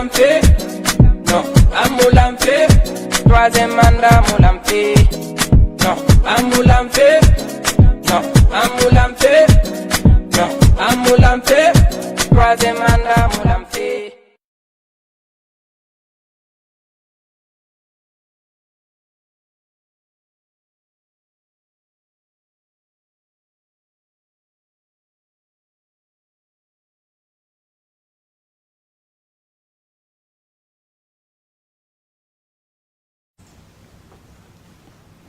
Moulamfé, non, à Moulamfé, troisième mandat Moulamfé, non, à Moulamfé, non, à Moulamfé, non, à Moulamfé, troisième mandat Moulamfé.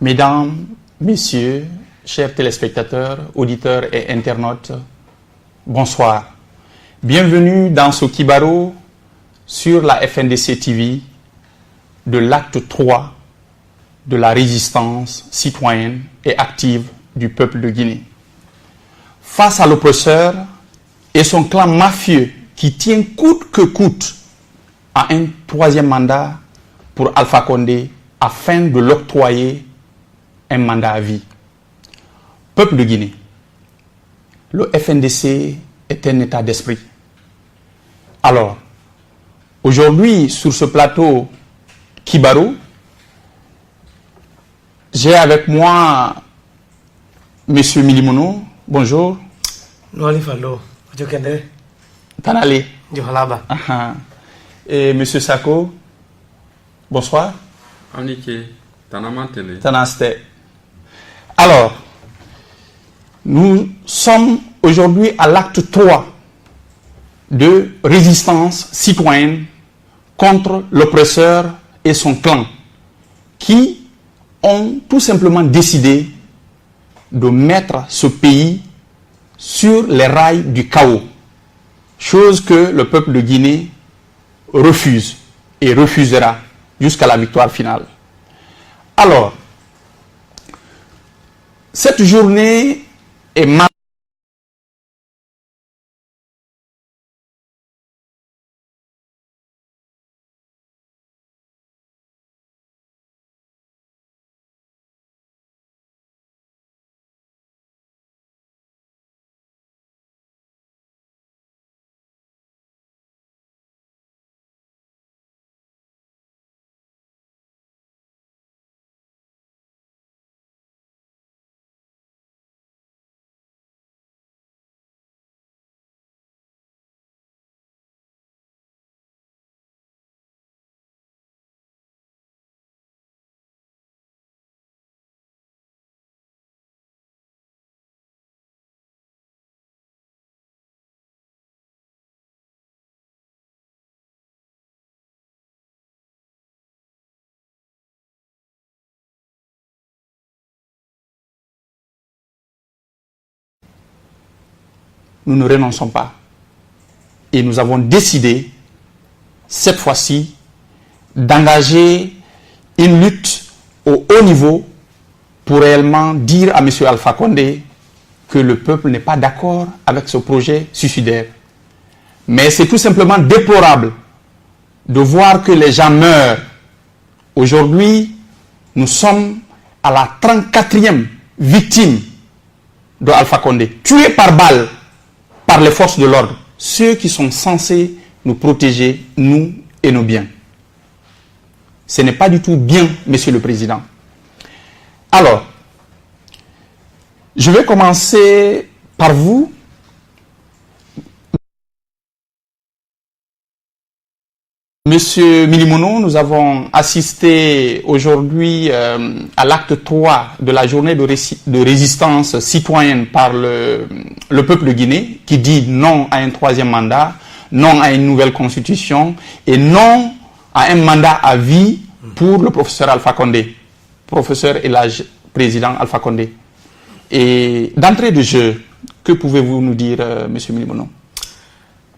Mesdames, Messieurs, chers téléspectateurs, auditeurs et internautes, bonsoir. Bienvenue dans ce Kibaro sur la FNDC TV de l'acte 3 de la résistance citoyenne et active du peuple de Guinée. Face à l'oppresseur et son clan mafieux qui tient coûte que coûte à un troisième mandat pour Alpha Condé afin de l'octroyer un mandat à vie. Peuple de Guinée, le FNDC est un état d'esprit. Alors, aujourd'hui, sur ce plateau Kibaro, j'ai avec moi M. Milimono. Bonjour. Tanale. Et M. Sako. Bonsoir. Tanaste. Alors, nous sommes aujourd'hui à l'acte 3 de résistance citoyenne contre l'oppresseur et son clan qui ont tout simplement décidé de mettre ce pays sur les rails du chaos, chose que le peuple de Guinée refuse et refusera jusqu'à la victoire finale. Alors, cette journée est marquée nous ne renonçons pas. Et nous avons décidé, cette fois-ci, d'engager une lutte au haut niveau pour réellement dire à M. Alpha Condé que le peuple n'est pas d'accord avec ce projet suicidaire. Mais c'est tout simplement déplorable de voir que les gens meurent. Aujourd'hui, nous sommes à la 34e victime de Alpha Condé, tué par balle par les forces de l'ordre, ceux qui sont censés nous protéger, nous et nos biens. Ce n'est pas du tout bien, Monsieur le Président. Alors, je vais commencer par vous. Monsieur Milimono, nous avons assisté aujourd'hui à l'acte 3 de la journée de résistance citoyenne par le peuple de Guinée qui dit non à un troisième mandat, non à une nouvelle constitution et non à un mandat à vie pour le professeur Alpha Condé, professeur et l'âge président Alpha Condé. Et d'entrée de jeu, que pouvez-vous nous dire, Monsieur Milimono?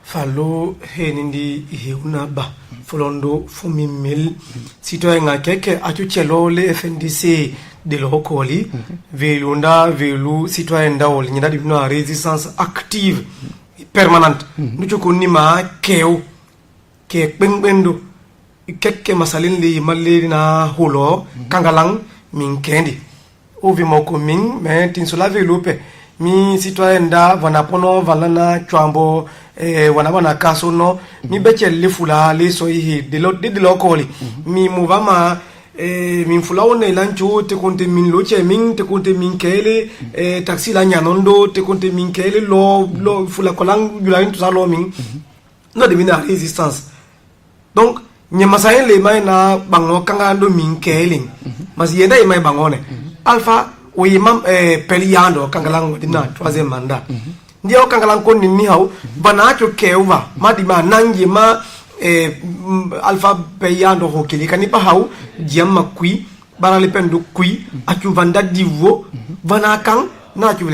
Fallo henindi heunaba folondo fumimil citoyen keke atuchelo le FNDC de l'Hokoli velunda velu citoyen dawol nyida di na résistance active permanente nous chokoni ma keo ke pengbendo keke masalin li malle na holo kangalang min kendi ovi moko min mais tin sola velupe mi citoyen da wana pono valana chwambo wana kaso no mi beche le fula le so hi de lo koli mi muvama min fula wona lancho te konte min loche min te konte min kele taxi la nyanondo te konte min kele lo fula kolang yulain to salo min no de mina resistance donc nyamasayen le mai na bango kangando min kele mas yenda mai bangone alpha oui mam peliando kangalang dina troisième mandat ndio kangalang ko ni hau banacho keuva madima nangi ma alpha peliando ho kili kanipa hau jamma kui barale pendo kui achu vanda divo vanakang na chu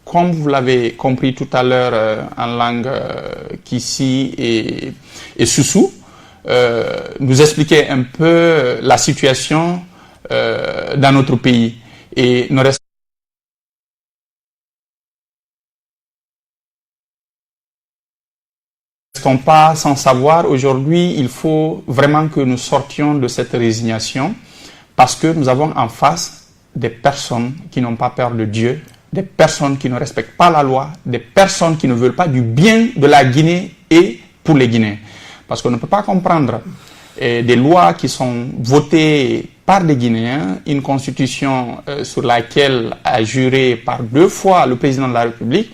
Comme vous l'avez compris tout à l'heure en langue Kissi et Soussou, nous expliquer un peu la situation dans notre pays. Et ne restons pas sans savoir, aujourd'hui, il faut vraiment que nous sortions de cette résignation parce que nous avons en face des personnes qui n'ont pas peur de Dieu, des personnes qui ne respectent pas la loi, des personnes qui ne veulent pas du bien de la Guinée et pour les Guinéens. Parce qu'on ne peut pas comprendre des lois qui sont votées par des Guinéens, une constitution sur laquelle a juré par 2 fois le président de la République,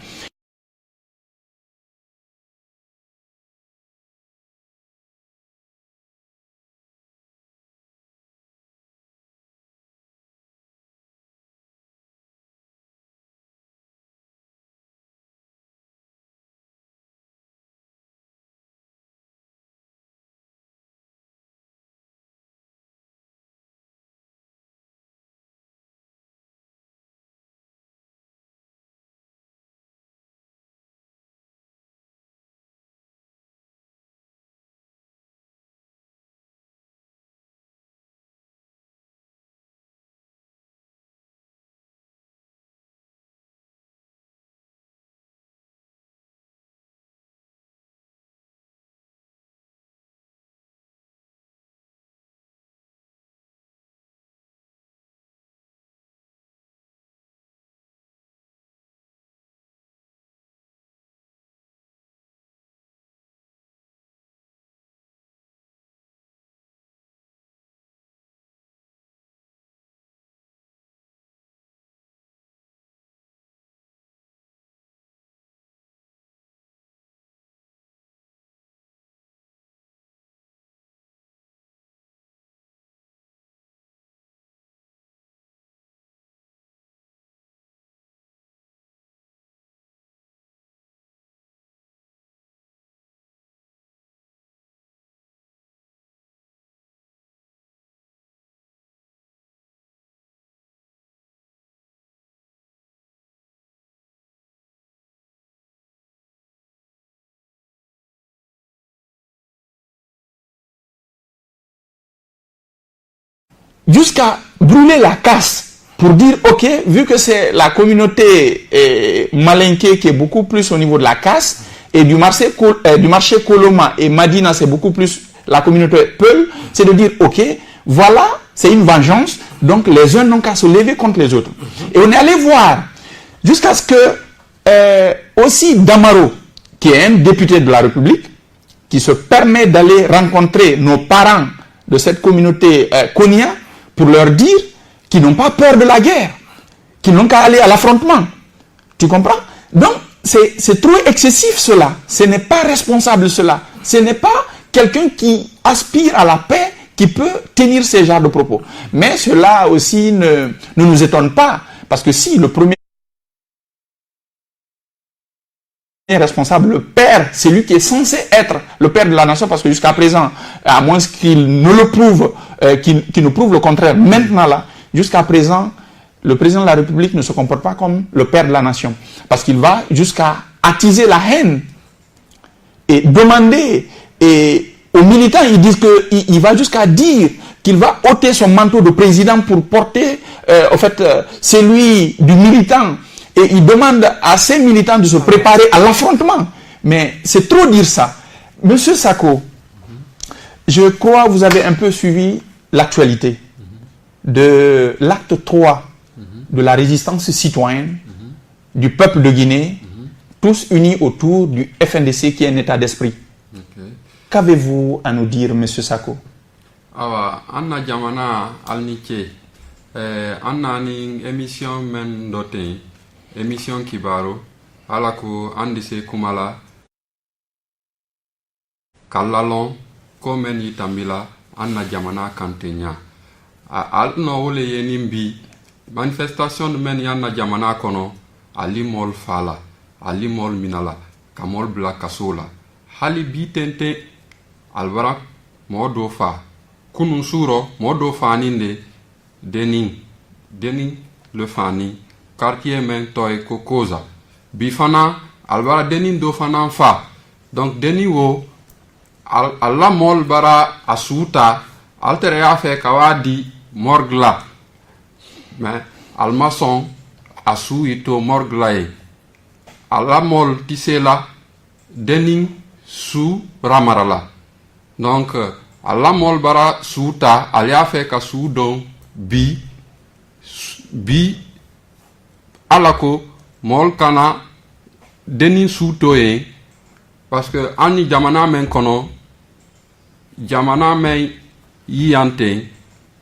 jusqu'à brûler la casse pour dire, ok, vu que c'est la communauté malinquée qui est beaucoup plus au niveau de la casse, et du marché Koloma et Madina, c'est beaucoup plus la communauté Peul, c'est de dire, ok, voilà, c'est une vengeance, donc les uns n'ont qu'à se lever contre les autres. Et on est allé voir, jusqu'à ce que aussi Damaro, qui est un député de la République, qui se permet d'aller rencontrer nos parents de cette communauté Konya pour leur dire qu'ils n'ont pas peur de la guerre, qu'ils n'ont qu'à aller à l'affrontement. Tu comprends? Donc, c'est trop excessif cela. Ce n'est pas responsable cela. Ce n'est pas quelqu'un qui aspire à la paix qui peut tenir ce genre de propos. Mais cela aussi ne nous étonne pas. Parce que si le premier responsable, le père, c'est lui qui est censé être le père de la nation, parce que jusqu'à présent, à moins qu'il ne le prouve, qu'il nous prouve le contraire, maintenant là, jusqu'à présent, le président de la République ne se comporte pas comme le père de la nation. Parce qu'il va jusqu'à attiser la haine et demander aux militants, ils disent qu'il va jusqu'à dire qu'il va ôter son manteau de président pour porter celui du militant. Et il demande à ces militants de se préparer à l'affrontement. Mais c'est trop dire ça. Monsieur Sako, je crois que vous avez un peu suivi l'actualité de l'acte 3 de la résistance citoyenne du peuple de Guinée, tous unis autour du FNDC qui est un état d'esprit. Qu'avez-vous à nous dire, monsieur Sako? Anna Jamana Alniche, Anna ni émission men dotin, émission Kibaro, Alako Andise Kumala, Kalalon, Komen Yitambila, Anna Jamana Kantenya. Alno ole yenimbi, manifestation de men yanna Jamana kono, Ali mol fala, Ali mol minala, Kamol bla kasola. Hali bitente, Albara, modo fa. Kunun suro, modo faninde, Dening le fani, quartier men toy kokoza. Bifana, Albara Dening do fanan fa. Donc Dening wo, alla mol bara asuta, altere afe kawadi morgla. Mais almason asu ito morgla e. Alla mol tisela, Dening su ramarala. Donc, alla mol bara suta, alia fe ka su don bi alako mol kana Dening su toye, parce que ani jamana men kono, jamana men yiyante,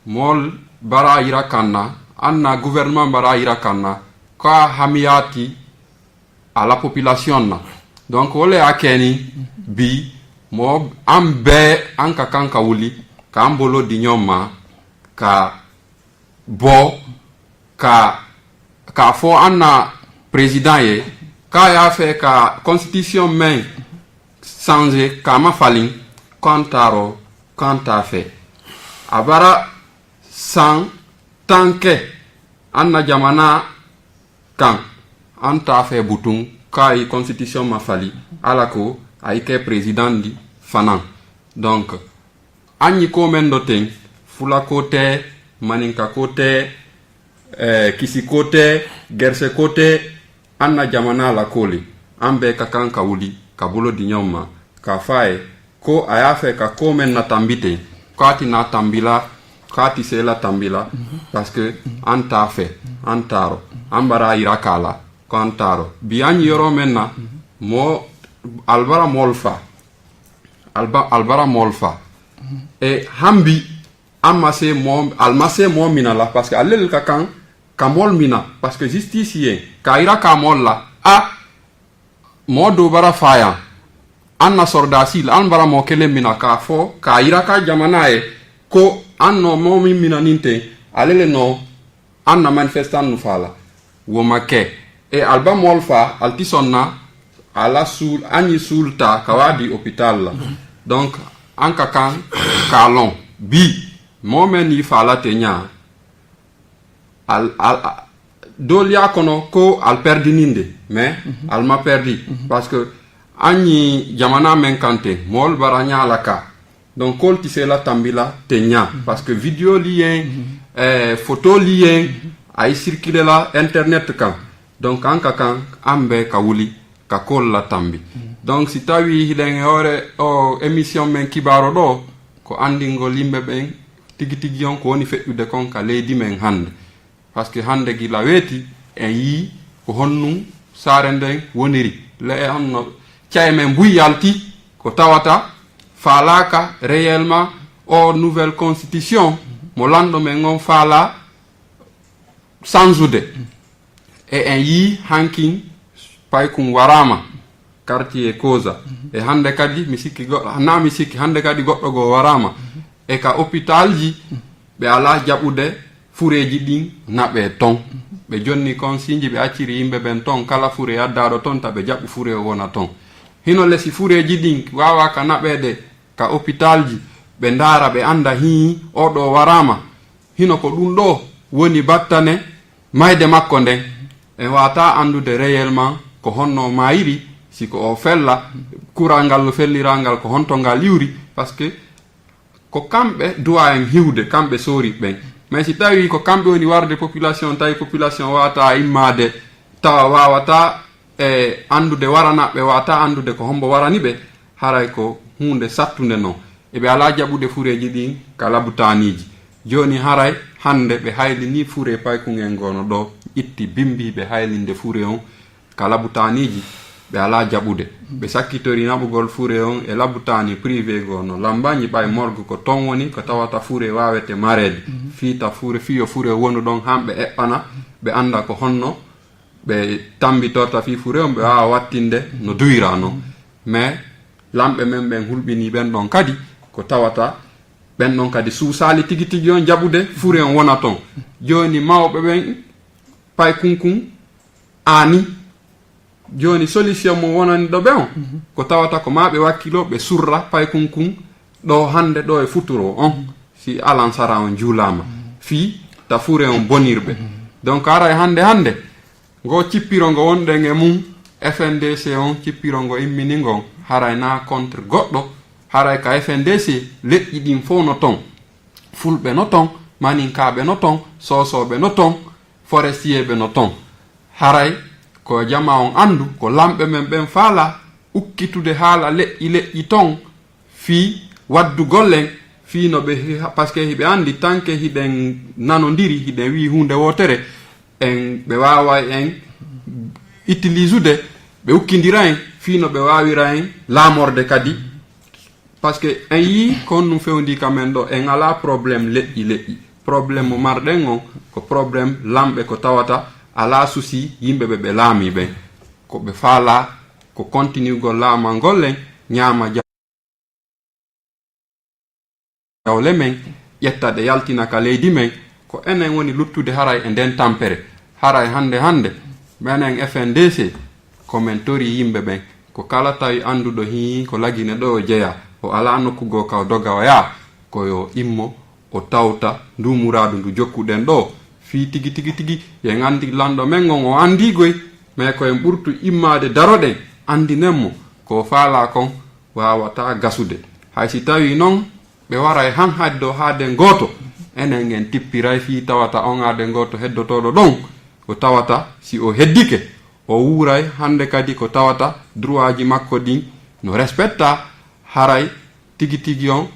mol bara irakanna, anna gouvernement bara irakanna, ka hamiyati à la population na. Donc ole akeni bi mo ambe anka kanka wuli ka ambolo di nyoma ka bo ka fo anna président ye ka ya fe ka constitution men changer ka ma falin kanta fe abara sans tanke anna jamana kan anta fe butung kai constitution ma fali alako aike président di fanan. Donc anyi ko men doten fula kote, maninka kote, kisi kote, gerse kote, anna jamana la koli ambe kakan ka wuli kabolo di nyoma ka fae ko ayafe ka ko men na tambite kati na tambila kati sela tambila parce que anta fe antaro ambara irakala kantaro biani yoro menna mo albara molfa e hambi almase mo minala parce que alel kakan kamol mina parce que justicien kaira kamol la a modo bara faya anna sordasil an bara mo kele mina ka fo kaira ka jamana e ko anno mo mina ninte alele no anna manifestan nu fala wo make e alba molfa altisonna ala sul ani sulta kawadi hôpital la. Donc anka kan kalon bi momen yi fala tenya al dolia kono ko al perdi ninde mais al ma perdi parce que ani jamana men kante mol baranya laka donc kolti la tambila tenya parce que vidéo lien photo lien ay circuler la internet kan donc anka kan ambe ka wuli ka kol la tambi donc si tawi hilen hore o émission men kibaro do ko andingo limbe ben tigi on ko woni feddude kon ka leydi men hande parce que hande gi la weti en yi ko honnu sare nden woniri le hanno cey men buyalti ko tawata falaka réellement o nouvelle constitution mo lando men on fala sanzude e en yi hankin pay kum warama quartier koza e hande kadi mi sikki na mi sikki hande kadi goddo go warama e ka hôpital ji be ala jabude fureji din nabe ton be jonni consigne be acciri yimbe ben ton kala fure addado ton tabe jabu fure wona ton hino lesi fureji din wawa ka nabede ka hôpital ji be ndara be anda hi odo warama hino ko dum do woni battane mayde makko nden e wata andude réellement ko honno mayiri siko o fella kurangal fellirangal ko honto ngal liwri parce que ko kambe doa en hiwde kambe sori ben mais si tawi ko kambe woni warde population tawi population wata immade tawa wawata andude warana be wata andude ko hombo warani be haray ko hunde sattunde non e be ala jabude fureji din kala butaniji joni haray hande be hayli ni fure pay ko ngen gono do itti bimbi be haylinde fure on kala butaniji be ala jabude be sakkitori nabugol fure on e labutani privé gono lambani bay morgue ko ton woni ko tawata fure wawete marede fiita fure fiyo fure wonu don hambe eppana be anda ko honno be tambi torta fi fure on be wa wattinde no duira non mais lambe men ben hulbini ben don kadi ko tawata ben non kadi suusali tigi on jabude fure on wona ton joni mawbe ben pay kunkun ani joni solution mo wonani do be on ko tawata ko maabe wakkilo be surra pay kunkun do hande do e futuro on si alan sara on julama fi ta fure on bonirbe donc ara hande go cippirongo wonde nge mum FNDC on cippirongo imminingo haray na contre goddo haray ka FNDC leƴƴi ɗin fof no ton fulɓe no ton maninkaɓe no ton sosoɓe no ton forestier ɓe no ton haray ko jama on andu ko lamɓe men ɓen faala ukkitude haala leƴƴi ton fi waddu gollen fi no ɓe parce que hiɓe andi tanke hiɗen nanodiri hiɗen wi hunde wotere en ɓe wawa en utilise ude ɓe ukkidira en fi no ɓe wawira en lamorde kadi parce que en yi kon num fewndi kamen ɗo en ala probléme leƴƴi probléme mo marɗen on ko probléme lamɓe ko tawata ala souci yimɓeɓe ɓe laami ɓen ko ɓe faala ko continuegol laamal gollen ñaama jawle men ƴetta ɗe yaltina ka leydi men ko enen woni luttude haray e nden tampere haray hande menen FNDC komin tori yimɓe ɓen ko kala tawi anduɗo hi ko lagine ɗo o jeeya o ala nokkugo ka o doga o yaa koyo immo o tawta ndu muradu ndu jokkuɗen ɗo fi tigi yen andi lando men on o andigoy mais ko en ɓurtu immade daroɗen andinenmo ko faala kon wawata gasude hay si tawi noon ɓe waray han haddo haaden goto enen en tippiray fi tawata on haaden goto heddotoɗo ɗon ko tawata si o heddike o wuuray hande kadi ko tawata droit ji makko ɗin no respecta haray tigi on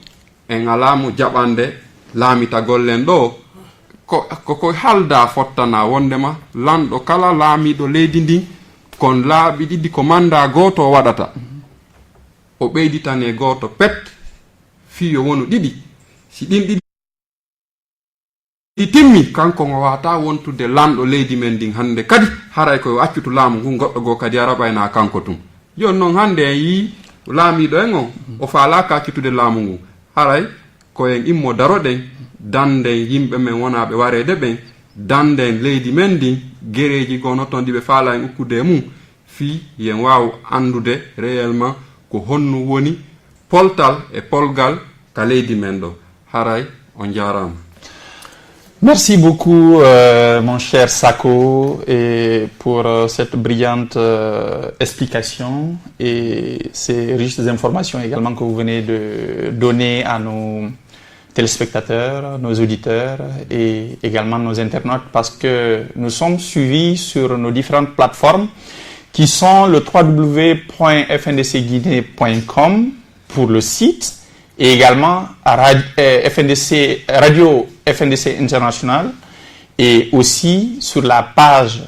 en alamu jaɓande laamita gollen ɗo ko halda fottana wondema lanɗo kala laamiɗo leydi ndin kon laaɓi ɗiɗi ko manda goto waɗata o ɓeyditane goto pet fiyo wonu ɗiɗi si ɗin ɗiɗi timmi kanko o wata wontude lamɗo leydi men ndin hande kadi haray koye accutu laamu ngun goɗɗo go kadi araɓayna kanko tum jon noon hande en yi laamiɗo en on o faalaka accutude laamu ngun haray koyen immo daroɗen danden yimɓe men wonaɓe warede ɓen danden leydi men ndin guereji gono ton ɗiɓe faala en ukkude mum fi yen waw andude réellement ko honnu woni poltal e polgal ka leydi men ɗo haray on jarama. Merci beaucoup, mon cher Sako, et pour cette brillante explication et ces riches informations également que vous venez de donner à nos téléspectateurs, nos auditeurs et également nos internautes, parce que nous sommes suivis sur nos différentes plateformes qui sont le www.fndcguinée.com pour le site et également à Radio FNDC International et aussi sur la page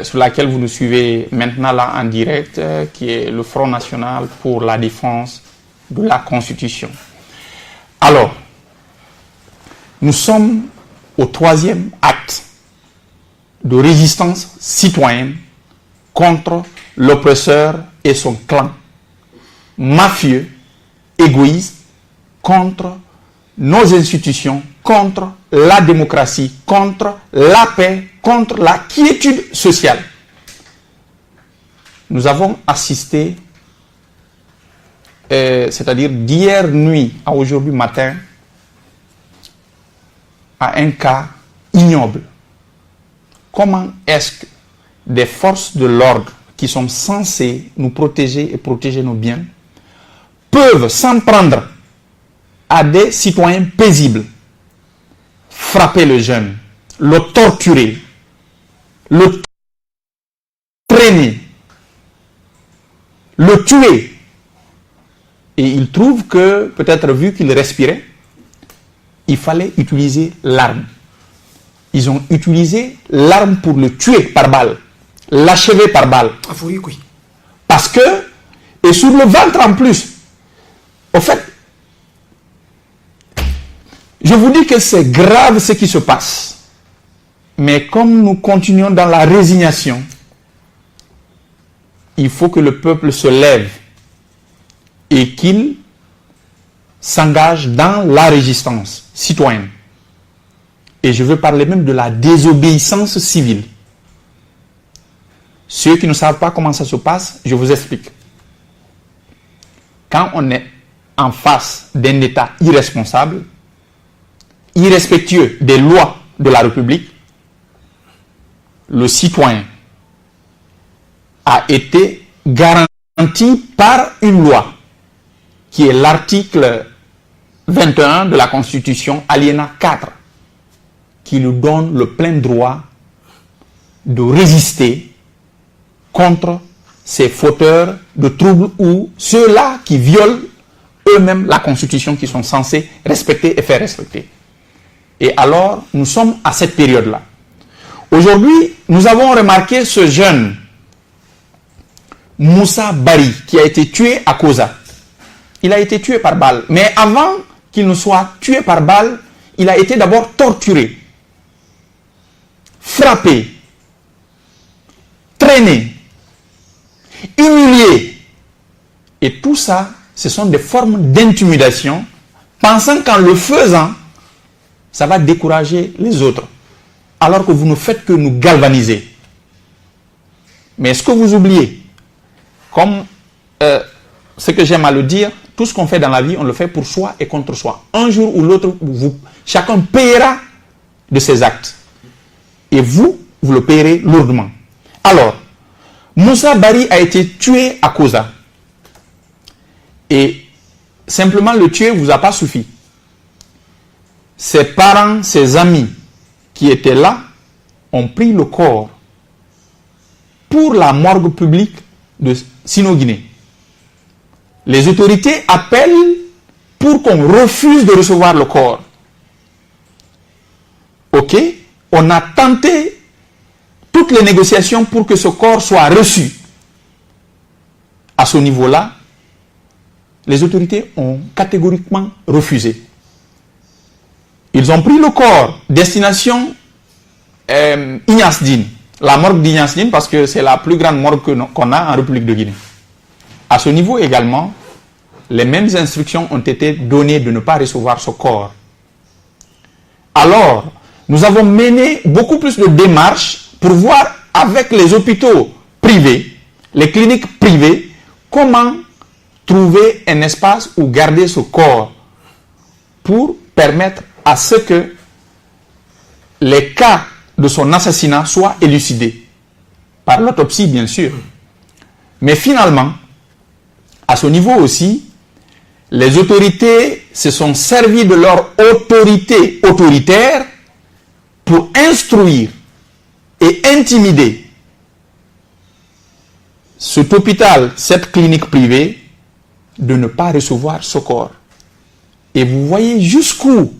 sur laquelle vous nous suivez maintenant là en direct qui est le Front National pour la défense de la Constitution. Alors, nous sommes au 3e acte de résistance citoyenne contre l'oppresseur et son clan mafieux, égoïste, contre nos institutions, contre la démocratie, contre la paix, contre la quiétude sociale. Nous avons assisté, c'est-à-dire d'hier nuit à aujourd'hui matin, à un cas ignoble. Comment est-ce que des forces de l'ordre qui sont censées nous protéger et protéger nos biens peuvent s'en prendre à des citoyens paisibles, frapper le jeune, le torturer, le traîner, le tuer. Et il trouve que, peut-être vu qu'il respirait, il fallait utiliser l'arme. Ils ont utilisé l'arme pour le tuer par balle, l'achever par balle. Ah oui, oui. Parce que, et sur le ventre en plus, au fait, je vous dis que c'est grave ce qui se passe. Mais comme nous continuons dans la résignation, il faut que le peuple se lève et qu'il s'engage dans la résistance citoyenne. Et je veux parler même de la désobéissance civile. Ceux qui ne savent pas comment ça se passe, je vous explique. Quand on est en face d'un État irresponsable, irrespectueux des lois de la République, le citoyen a été garanti par une loi qui est l'article 21 de la Constitution, alinéa 4, qui nous donne le plein droit de résister contre ces fauteurs de troubles ou ceux-là qui violent eux-mêmes la Constitution, qui sont censés respecter et faire respecter. Et alors, nous sommes à cette période-là. Aujourd'hui, nous avons remarqué ce jeune Moussa Bari qui a été tué à Koza. Il a été tué par balle. Mais avant qu'il ne soit tué par balle, il a été d'abord torturé, frappé, traîné, humilié. Et tout ça, ce sont des formes d'intimidation, pensant qu'en le faisant, ça va décourager les autres. Alors que vous ne faites que nous galvaniser. Mais est-ce que vous oubliez, comme ce que j'aime à le dire, tout ce qu'on fait dans la vie, on le fait pour soi et contre soi. Un jour ou l'autre, chacun paiera de ses actes. Et vous le payerez lourdement. Alors, Moussa Bari a été tué à Koza. Et simplement le tuer ne vous a pas suffi. Ses parents, ses amis qui étaient là ont pris le corps pour la morgue publique de Sino-Guinée. Les autorités appellent pour qu'on refuse de recevoir le corps. Ok, on a tenté toutes les négociations pour que ce corps soit reçu. À ce niveau-là, les autorités ont catégoriquement refusé. Ils ont pris le corps, destination Ignace Dine, la morgue d'Ignace Dine, parce que c'est la plus grande morgue qu'on a en République de Guinée. À ce niveau également, les mêmes instructions ont été données de ne pas recevoir ce corps. Alors, nous avons mené beaucoup plus de démarches pour voir avec les hôpitaux privés, les cliniques privées, comment trouver un espace où garder ce corps pour permettre à ce que les cas de son assassinat soient élucidés. Par l'autopsie, bien sûr. Mais finalement, à ce niveau aussi, les autorités se sont servies de leur autorité autoritaire pour instruire et intimider cet hôpital, cette clinique privée, de ne pas recevoir ce corps. Et vous voyez jusqu'où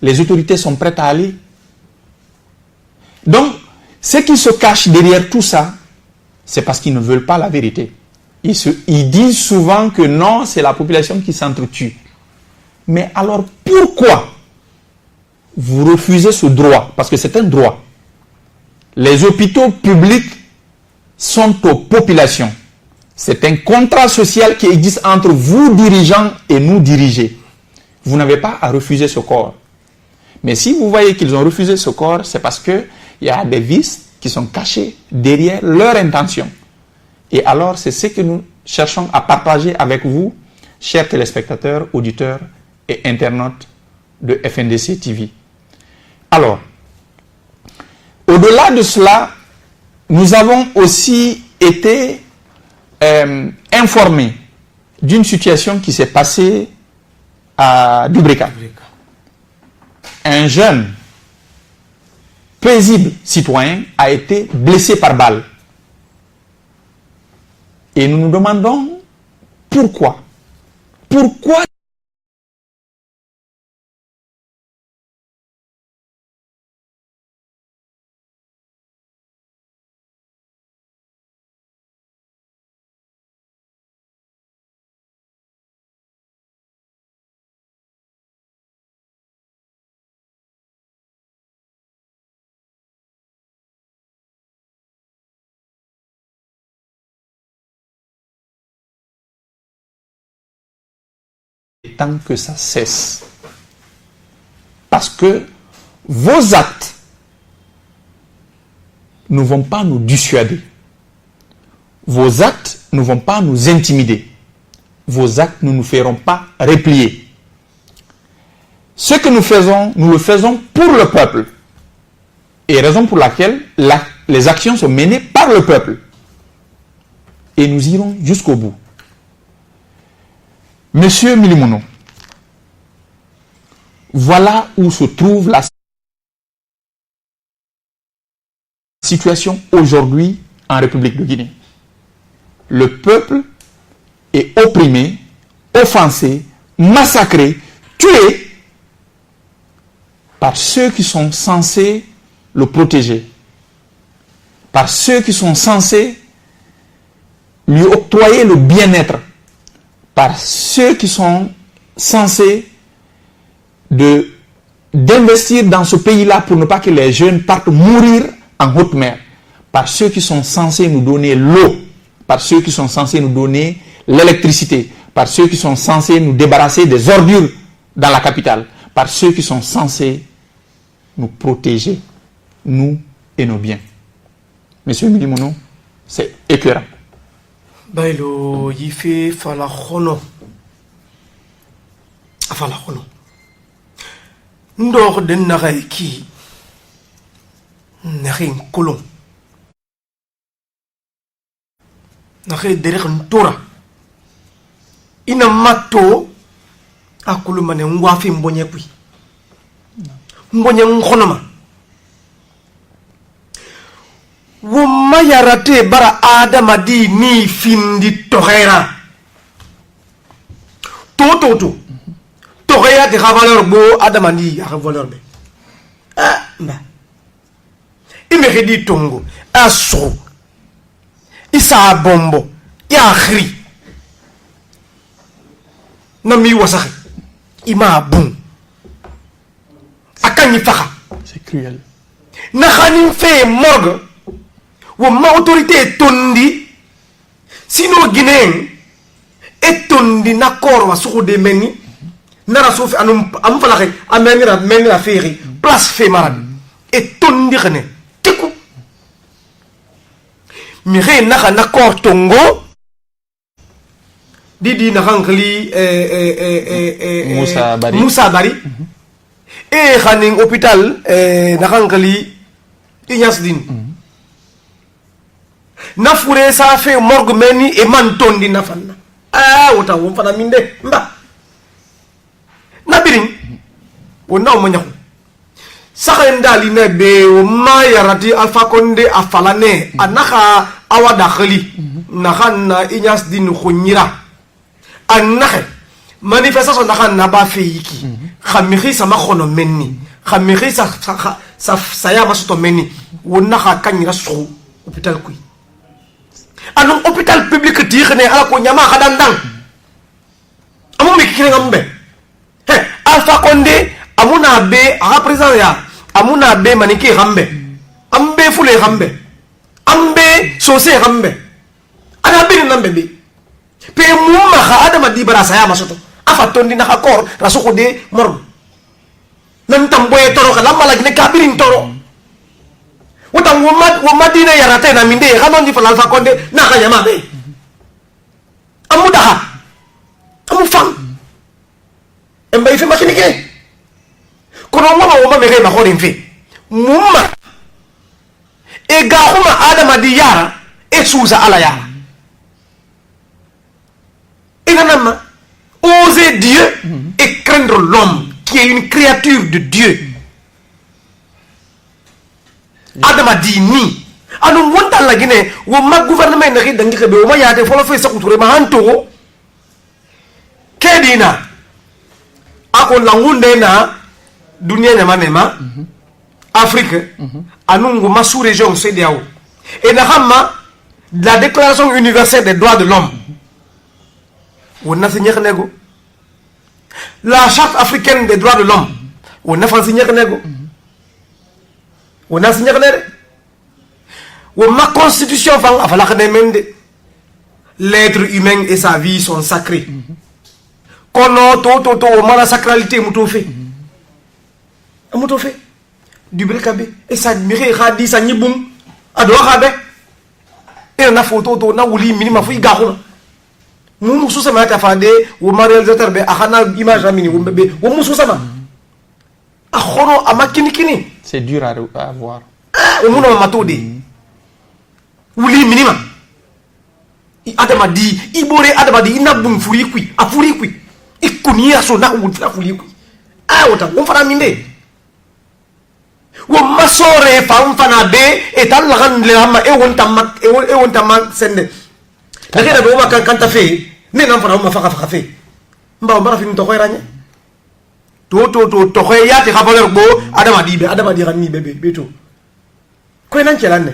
les autorités sont prêtes à aller. Donc, ceux qui se cachent derrière tout ça, c'est parce qu'ils ne veulent pas la vérité. Ils disent souvent que non, c'est la population qui s'entretue. Mais alors, pourquoi vous refusez ce droit? Parce que c'est un droit. Les hôpitaux publics sont aux populations. C'est un contrat social qui existe entre vous dirigeants et nous dirigés. Vous n'avez pas à refuser ce corps. Mais si vous voyez qu'ils ont refusé ce corps, c'est parce qu'il y a des vices qui sont cachés derrière leur intention. Et alors, c'est ce que nous cherchons à partager avec vous, chers téléspectateurs, auditeurs et internautes de FNDC TV. Alors, au-delà de cela, nous avons aussi été informés d'une situation qui s'est passée à Dubrika. Un jeune, paisible citoyen a été blessé par balle. Et nous nous demandons pourquoi. Pourquoi tant que ça cesse? Parce que vos actes ne vont pas nous dissuader. Vos actes ne vont pas nous intimider. Vos actes ne nous feront pas replier. Ce que nous faisons, nous le faisons pour le peuple. Et raison pour laquelle les actions sont menées par le peuple. Et nous irons jusqu'au bout. Monsieur Milimono, voilà où se trouve la situation aujourd'hui en République de Guinée. Le peuple est opprimé, offensé, massacré, tué par ceux qui sont censés le protéger, par ceux qui sont censés lui octroyer le bien-être, par ceux qui sont censés d'investir dans ce pays-là pour ne pas que les jeunes partent mourir en haute mer, par ceux qui sont censés nous donner l'eau, par ceux qui sont censés nous donner l'électricité, par ceux qui sont censés nous débarrasser des ordures dans la capitale, par ceux qui sont censés nous protéger, nous et nos biens. Monsieur Milimono, c'est écœurant. Bailo yife fala khono afala khono ndor den naray ki narin kolon naray derek ntora ina mato akulu mane ngwafi mbonye kwi mbonye nkhonoma wumma yarate bara adama di ni findi tohera to tohera de valeur bo adama ni a valeur be ba imere di tongo aso isa bombo ya khri nami wasakh ima bon akani fakha C'est cruel. na khani fe morgue wo ma autorité tondi sino guinéen et tondi na kor wa suko de meni nara sofi anum am falaxe amenira féri place fe marad et tondi xene tiku mi xey naxa na kor tongo didi na xankli Moussa Bari Moussa Bari e khaning hôpital nakankali Ignace Dine na fure sa fe morgue meni e man tondi na fanna wota won fana minde mba na birin wonna o manyako saka ndali ne be o ma yarati Alpha Condé afalane anaka awada khali na Ignace Dine khonyira anaka manifestation na ba feiki khamiri sama khono menni khamiri sa saya masuto menni wonna ka kanyira so hôpital kui anu hôpital public tikhne ala ko nyama khadandang amu mikire ngambe Alpha Condé amuna be a président ya amuna be maniki gambe ambe fule gambe ambe sosé gambe ana be nambe be pe muma kha adama di bara saya masuto afa tondi na akor rasuko de mor nam tamboye toro kala mala gine kabirin toro utang woma dina yarate na minde kanon di fal Alpha Condé na ka yama be amuda amu fam emba ife makini ke kono woma me ma horin fe mumma e ga huma adama di yara e suza ala yara inanama oser Dieu et craindre l'homme qui est une créature de Dieu. Adama di ni anu wonta la gine wo ma gouvernement na dangi ke be wo ma yaade folo fe sakuture ma hanto kedina ako langunde na dunia nyama mema Afrique anu ma sous région CEDEAO et na hamma la déclaration universelle des droits de l'homme wonna signé nego la charte africaine des droits de l'homme wonna fa signé nego wonna signé nego wonna constitution fa afala khane mende l'être humain et sa vie sont sacrés kono to mala sacralité mutofe amutofe du brekabe et ça mire khadi sa nyibum ado khabe et na photo to na wuli minima fu igahuna mumu susama ta fade wo réalisateur be akana image amini wo bebe wo musu sama akhono amakini kini c'est dur à voir o muno matodi wuli minima adama di ibore adama di inabun furikui afurikui ikunia so na wudra furikui wota wo fara minde wo masore fa mfana be etal lagan le amma e wonta mak sende nakeda be waka kanta fe ne nam fana ma faka fe mba mbara fin to khoyranya to khoy yati khabaler bo adama di ranni bebe beto ko nan celanne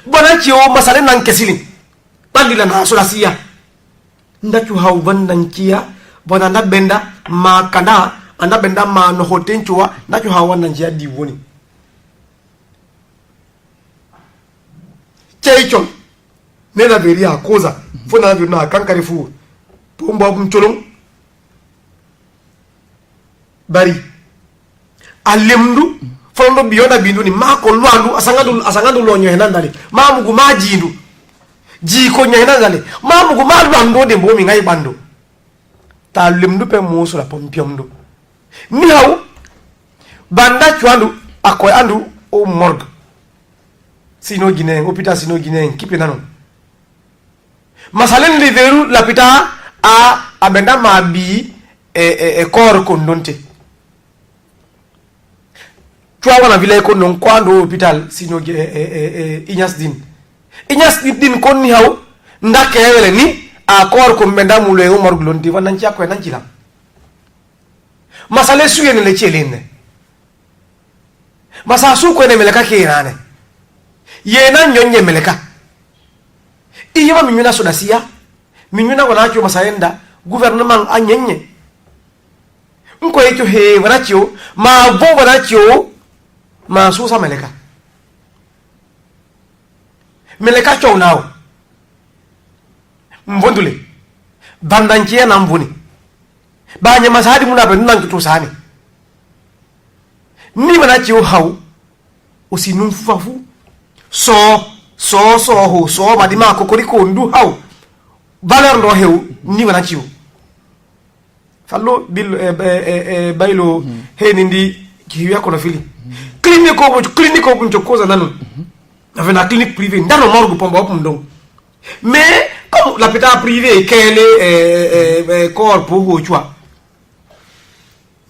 bona ci o masale nan kesilin bandila na solasiya ndacu haw bandan ciya bona na benda ma kanda anda benda ma no hotenchuwa ndacu haw wannan ciya di woni ceychon ne na beria koza fona bi na kankari fu pombo bum tolong bari alemdu fondo biyoda bindu ni mako lwandu asangadu lo nyohena ndale mamugu majindu jiko nyohena ndale mamugu ma lwandu de mbomi ngai bando ta lemdu pe muso la pompiomdu mi haw banda chwandu akoy andu o morgue sino guinéen hôpital sino guinéen kipe nanon masalen liveru lapita a benda ma bi corps kondonte tu wana vile ko non kwando hôpital sino Ignace Dine kon ni haw ndake wele ni a corps ko benda mu le Omar Glonti wana ntia ko nan cila masale suyen le chelene masa su ko ne meleka kirane yena nyonye meleka iyama minyuna sodasiya minyuna wana kyo masayenda gouvernement anyenye nko ekyo he wana kyo ma bo wana kyo ma susa meleka kyo nao mbondule bandanchiya na mbuni banya masadi muna be nan to sani ni wana kyo haw osinun fufafu so madima kokoriko ndu haw valeur ndo hew ni wana ciwo fallo bil baylo henindi ki wiya kono fili clinique ko bunto cause nanon avec la clinique privée ndano morgue pomba opum donc mais comme l'hôpital privé kele corps pour ho chwa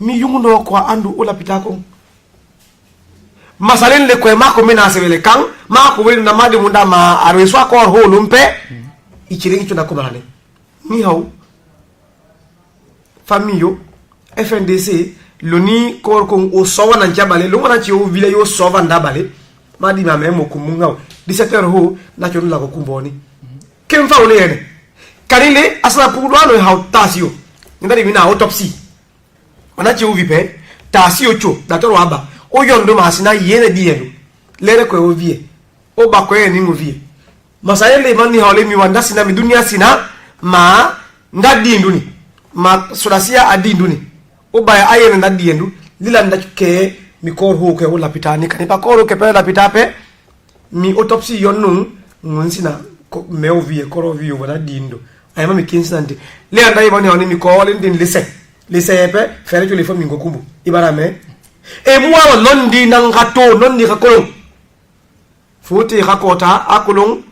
mi yumundo ko andu o l'hôpital ko masalen le ko ma ko menace le kan ma ko weli na made munda ma areso corps ho lumpe ichiri kitu na ko balane ni haw famille FNDC loni corps ko o sowa na jabale lo wana ci o vile yo sova ndabale ma di ma memo ko mungaw 17h ho na ci la ko kumboni kem fa ole yene kanile asla pour lo haw tasio ndari mina autopsie mana ci o vipe tasio cho docteur waba o yondo masina yene dienu lere ko o vie o ba ko yene ngo vie masayele mani hawle mi wanda sina mi dunia sina ma ndadi nduni ma surasia adi nduni o ba ayene ndadi ndu lila ndake mi kor ho ke o lapitani kani pa kor ke pe lapitape mi autopsie yonnu ngonsina ko mew vie koro vie wala dindo ayama mi kinsante le anda yibani hawni mi ko le ndin lise pe fere to le fami ngokumbu ibarame e moi londi nangato londi kakolong futi hakota akolong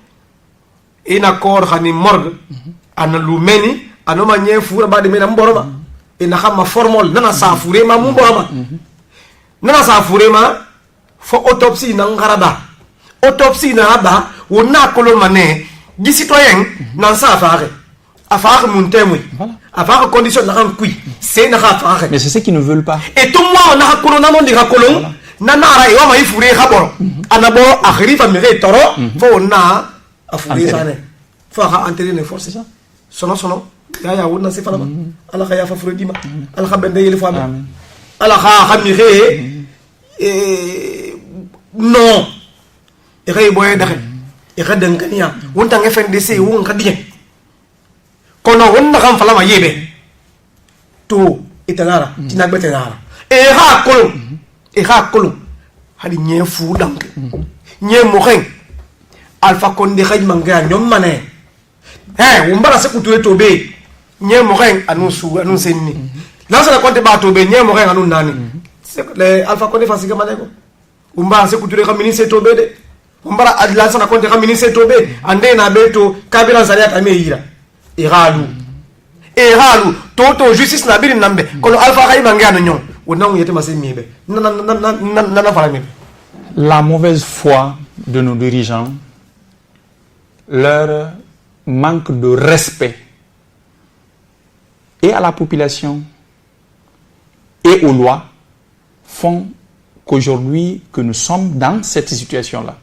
ina kor hani morgue ana lumeni anoma nyefura badi mena mboroma ina kama formol nana safure ma mboroma nana safure ma fo autopsie na ngaraba autopsie na aba wona kolon mané di citoyen nan sa afare mun temui afare condition na kan kui c'est na afare mais c'est ce qu'ils ne veulent pas et tout moi on a kolon na mondi kolon nana ra yo ma ifure khaboro anabo akhiri fa mere toro fo na afure sane fo ha enterrer les forces ça sono ya wona se falama ala khaya fa frodima ala khabende yele fama ala kha khamire non e kay boye daxe e khadan kania wonta nga FNDC won khadien kono wonna kham falama yebe to itanara tinagbetenara e ha kolon hadi nye fu dank nye mo khen alpha konde khaj manga nyom mané umbara se kutuwe tobe nye mo khen anu senni lansa na konte ba tobe nye mo khen anu nani le alpha konde fasika mané ko umbara se kutuwe ka ministre tobe de umbara lansa na konte ka ministre tobe ande na beto kabila zaria tame yira eralu toto justice na biri nambe kono alpha khay manga no nyon wona yete masemibe nana fala mibe. La mauvaise foi de nos dirigeants, leur manque de respect et à la population et aux lois font qu'aujourd'hui que nous sommes dans cette situation-là.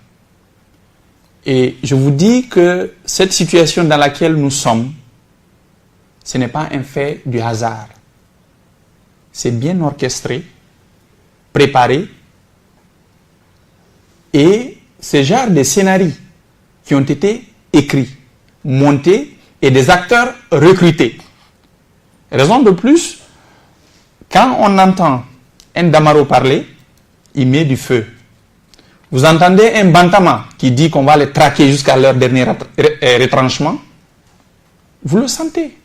Et je vous dis que cette situation dans laquelle nous sommes, ce n'est pas un fait du hasard. C'est bien orchestré, préparé, et ce genre de scénarios qui ont été écrits, montés et des acteurs recrutés. Raison de plus, quand on entend un Damaro parler, il met du feu. Vous entendez un Bantama qui dit qu'on va les traquer jusqu'à leur dernier retranchement, vous le sentez.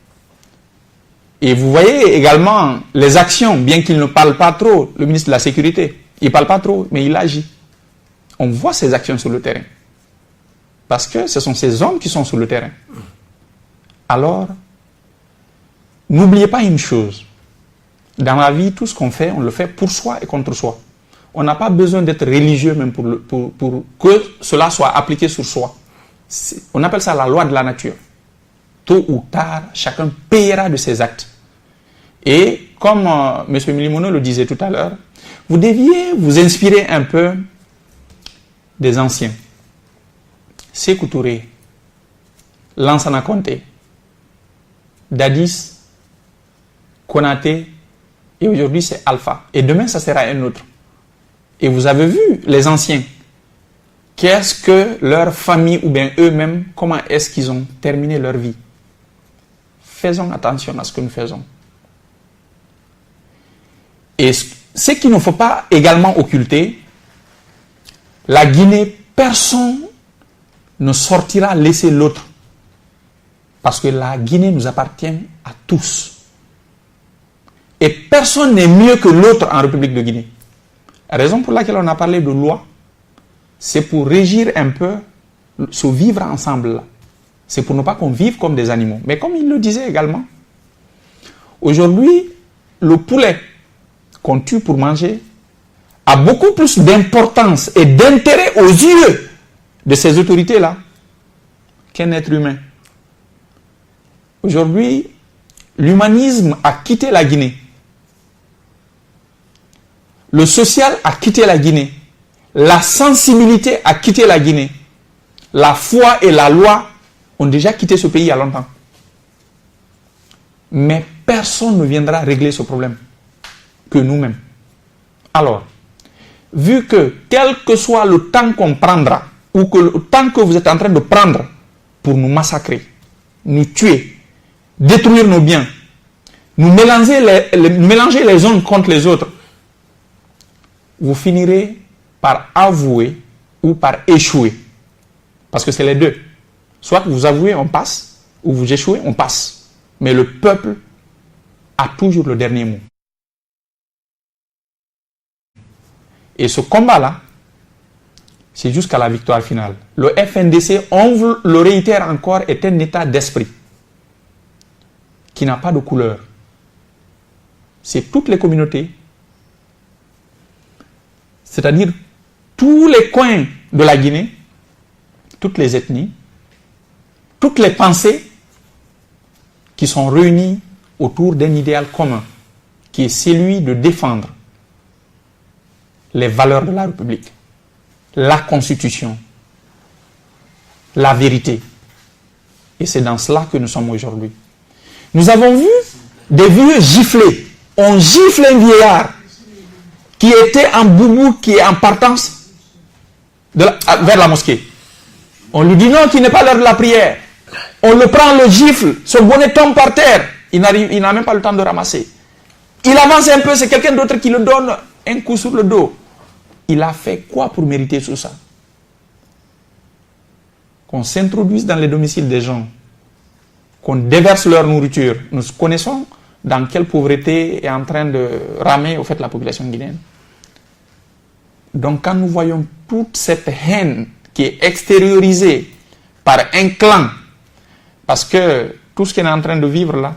Et vous voyez également les actions, bien qu'il ne parle pas trop, le ministre de la Sécurité, il ne parle pas trop, mais il agit. On voit ces actions sur le terrain. Parce que ce sont ces hommes qui sont sur le terrain. Alors, n'oubliez pas une chose. Dans la vie, tout ce qu'on fait, on le fait pour soi et contre soi. On n'a pas besoin d'être religieux même pour que cela soit appliqué sur soi. On appelle ça la loi de la nature. Tôt ou tard, chacun payera de ses actes. Et comme M. Milimono le disait tout à l'heure, vous deviez vous inspirer un peu des anciens. Sékou Touré, Lansana Conté, Dadis, Konaté, et aujourd'hui c'est Alpha. Et demain ça sera un autre. Et vous avez vu les anciens. Qu'est-ce que leur famille ou bien eux-mêmes, comment est-ce qu'ils ont terminé leur vie? Faisons attention à ce que nous faisons. Et ce qu'il ne faut pas également occulter, la Guinée, personne ne sortira laisser l'autre. Parce que la Guinée nous appartient à tous. Et personne n'est mieux que l'autre en République de Guinée. La raison pour laquelle on a parlé de loi, c'est pour régir un peu ce vivre ensemble-là. C'est pour ne pas qu'on vive comme des animaux. Mais comme il le disait également, aujourd'hui, le poulet qu'on tue pour manger a beaucoup plus d'importance et d'intérêt aux yeux de ces autorités-là qu'un être humain. Aujourd'hui, l'humanisme a quitté la Guinée. Le social a quitté la Guinée. La sensibilité a quitté la Guinée. La foi et la loi ont déjà quitté ce pays il y a longtemps. Mais personne ne viendra régler ce problème que nous-mêmes. Alors, vu que quel que soit le temps qu'on prendra, ou que le temps que vous êtes en train de prendre pour nous massacrer, nous tuer, détruire nos biens, nous mélanger les uns contre les autres, vous finirez par avouer ou par échouer. Parce que c'est les deux. Soit vous avouez, on passe, ou vous échouez, on passe. Mais le peuple a toujours le dernier mot. Et ce combat-là, c'est jusqu'à la victoire finale. Le FNDC, on le réitère encore, est un état d'esprit qui n'a pas de couleur. C'est toutes les communautés, c'est-à-dire tous les coins de la Guinée, toutes les ethnies, toutes les pensées qui sont réunies autour d'un idéal commun, qui est celui de défendre les valeurs de la République, la Constitution, la vérité. Et c'est dans cela que nous sommes aujourd'hui. Nous avons vu des vieux gifler. On gifle un vieillard qui était en boubou, qui est en partance vers la mosquée. On lui dit non, qu'il n'est pas l'heure de la prière. On le prend, le gifle, son bonnet tombe par terre. Il n'a même pas le temps de ramasser. Il avance un peu, c'est quelqu'un d'autre qui le donne un coup sur le dos. Il a fait quoi pour mériter tout ça? Qu'on s'introduise dans les domiciles des gens, qu'on déverse leur nourriture. Nous connaissons dans quelle pauvreté est en train de ramer au fait la population guinéenne. Donc quand nous voyons toute cette haine qui est extériorisée par un clan, parce que tout ce qu'on est en train de vivre là,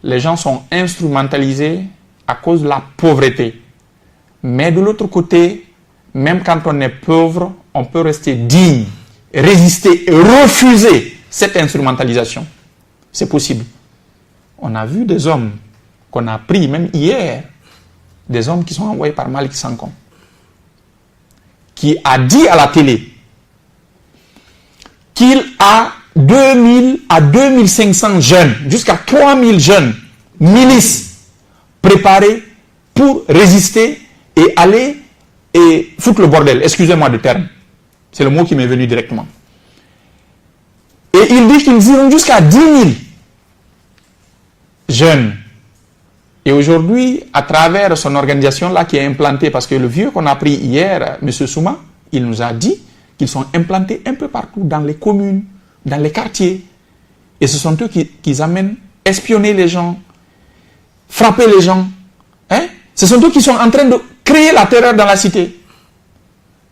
les gens sont instrumentalisés à cause de la pauvreté. Mais de l'autre côté, même quand on est pauvre, on peut rester digne, résister et refuser cette instrumentalisation. C'est possible. On a vu des hommes qu'on a pris, même hier, des hommes qui sont envoyés par Malik Sankom, qui a dit à la télé qu'il a 2000 à 2500 jeunes, jusqu'à 3000 jeunes, milices préparées pour résister et aller et foutre le bordel. Excusez-moi de terme. C'est le mot qui m'est venu directement. Et il dit qu'ils iront jusqu'à 10 000 jeunes. Et aujourd'hui, à travers son organisation-là qui est implantée, parce que le vieux qu'on a pris hier, M. Souma, il nous a dit qu'ils sont implantés un peu partout dans les communes, dans les quartiers. Et ce sont eux qui amènent espionner les gens, frapper les gens. Hein? Ce sont eux qui sont en train de créer la terreur dans la cité.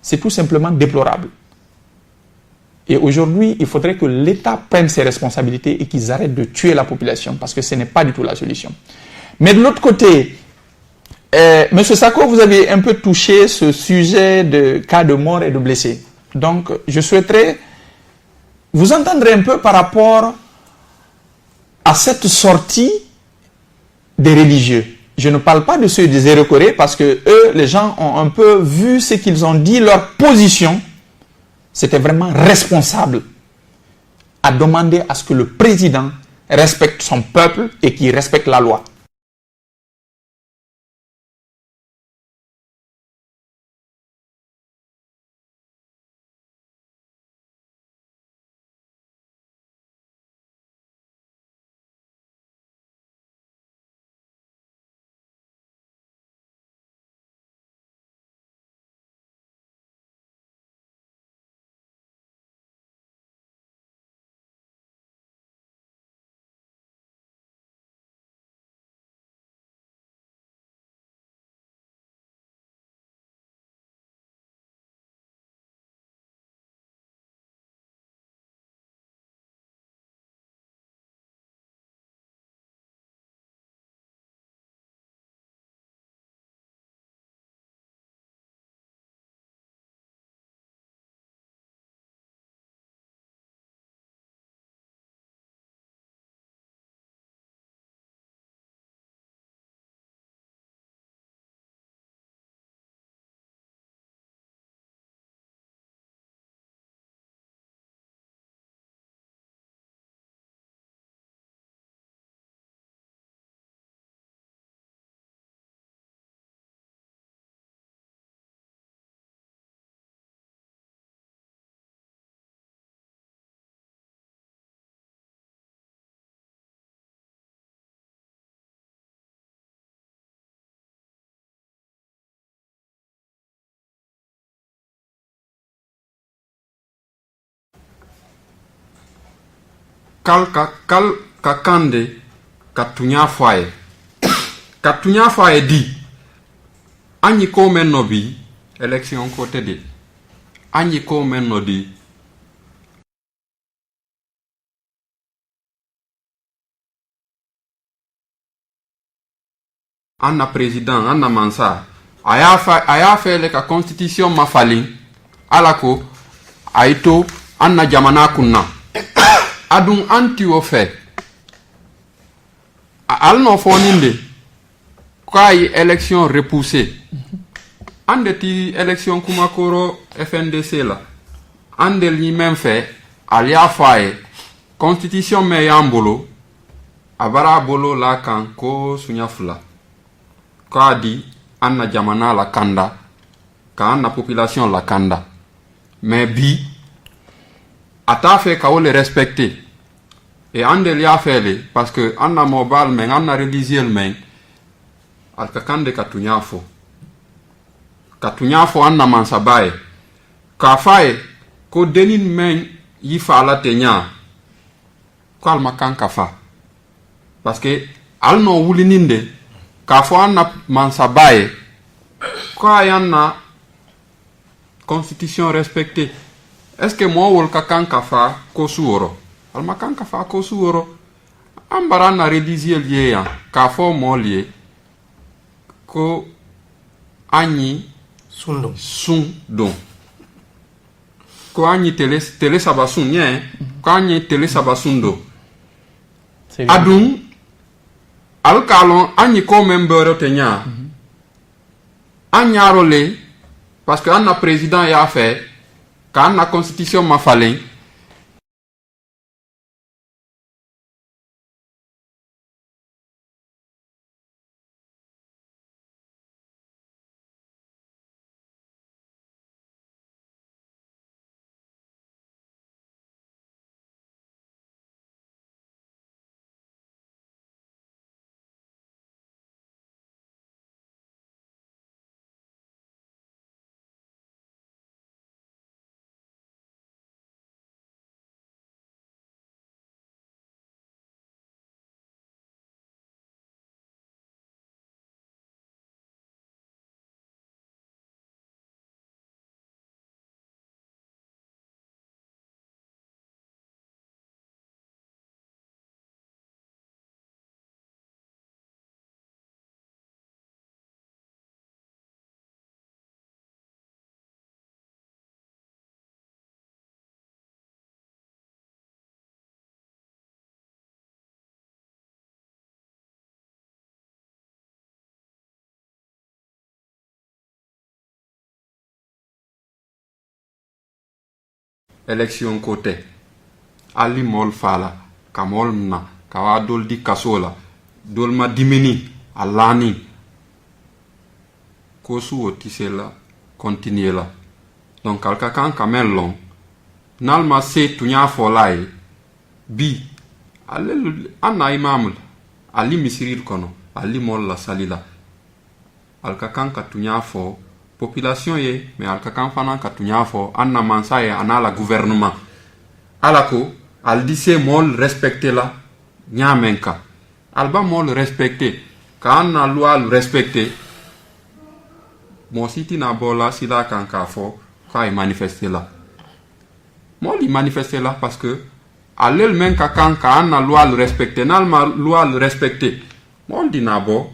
C'est tout simplement déplorable. Et aujourd'hui, il faudrait que l'État prenne ses responsabilités et qu'ils arrêtent de tuer la population, parce que ce n'est pas du tout la solution. Mais de l'autre côté, M. Sako, vous avez un peu touché ce sujet de cas de mort et de blessés. Donc, je souhaiterais vous entendre un peu par rapport à cette sortie des religieux. Je ne parle pas de ceux des Érékorés, parce que eux, les gens ont un peu vu ce qu'ils ont dit, leur position. C'était vraiment responsable à demander à ce que le président respecte son peuple et qu'il respecte la loi. kal ka kande ka tunya faye ka tunya faye di anyi ko men no bi election ko tede anyi ko men no di anna président anna mansa aya fele ka constitution ma falin alako aito anna jamana kunna adun anti o fe alno foninde kai élection repoussée ande ti élection kumakoro FNDC la ande li même fait alia faye constitution me yambolo abara bolo la kan ko sunyafula kadi anna jamana la kanda ka anna population la kanda mais bi ata fe ka wole respecter et ande li a fele parce que anna mobile men anna religieux men al ka kande ka tunyafo anna mansabaye ka faye ko denin men yi fa la tenya ko al makan ka fa parce que al no wulininde ka fo anna mansabaye ko ayanna constitution respectée est-ce que mo wol ka kan ka fa ko suoro al makan ka fa ko suoro ambara na religieux lié ka fo mo lié ko anyi sundo ko anyi tele sabasun nye ko anyi tele sabasundo adun alkalon anyi ko membero tenya anyarole parce que anna président ya fait ka anna constitution ma falen élection côté ali mol fala kamol na kawa dol di kasola dol ma dimini alani ko suo tisela continuer la donc alka kan kamel nalma se tunya folai bi alel anna imamul ali misirir kono ali mol la salila alka kan ka tunya fo population ye mais alka kan fana ka tunya fo anna mansa ye anala gouvernement alako al dise mol respecter la nyamenka alba mol respecter ka anna loi respecter mo siti na bola sila kan ka fo ka manifester la moli manifester la parce que alel men ka kan ka anna loi respecter nalma loi respecter mol dinabo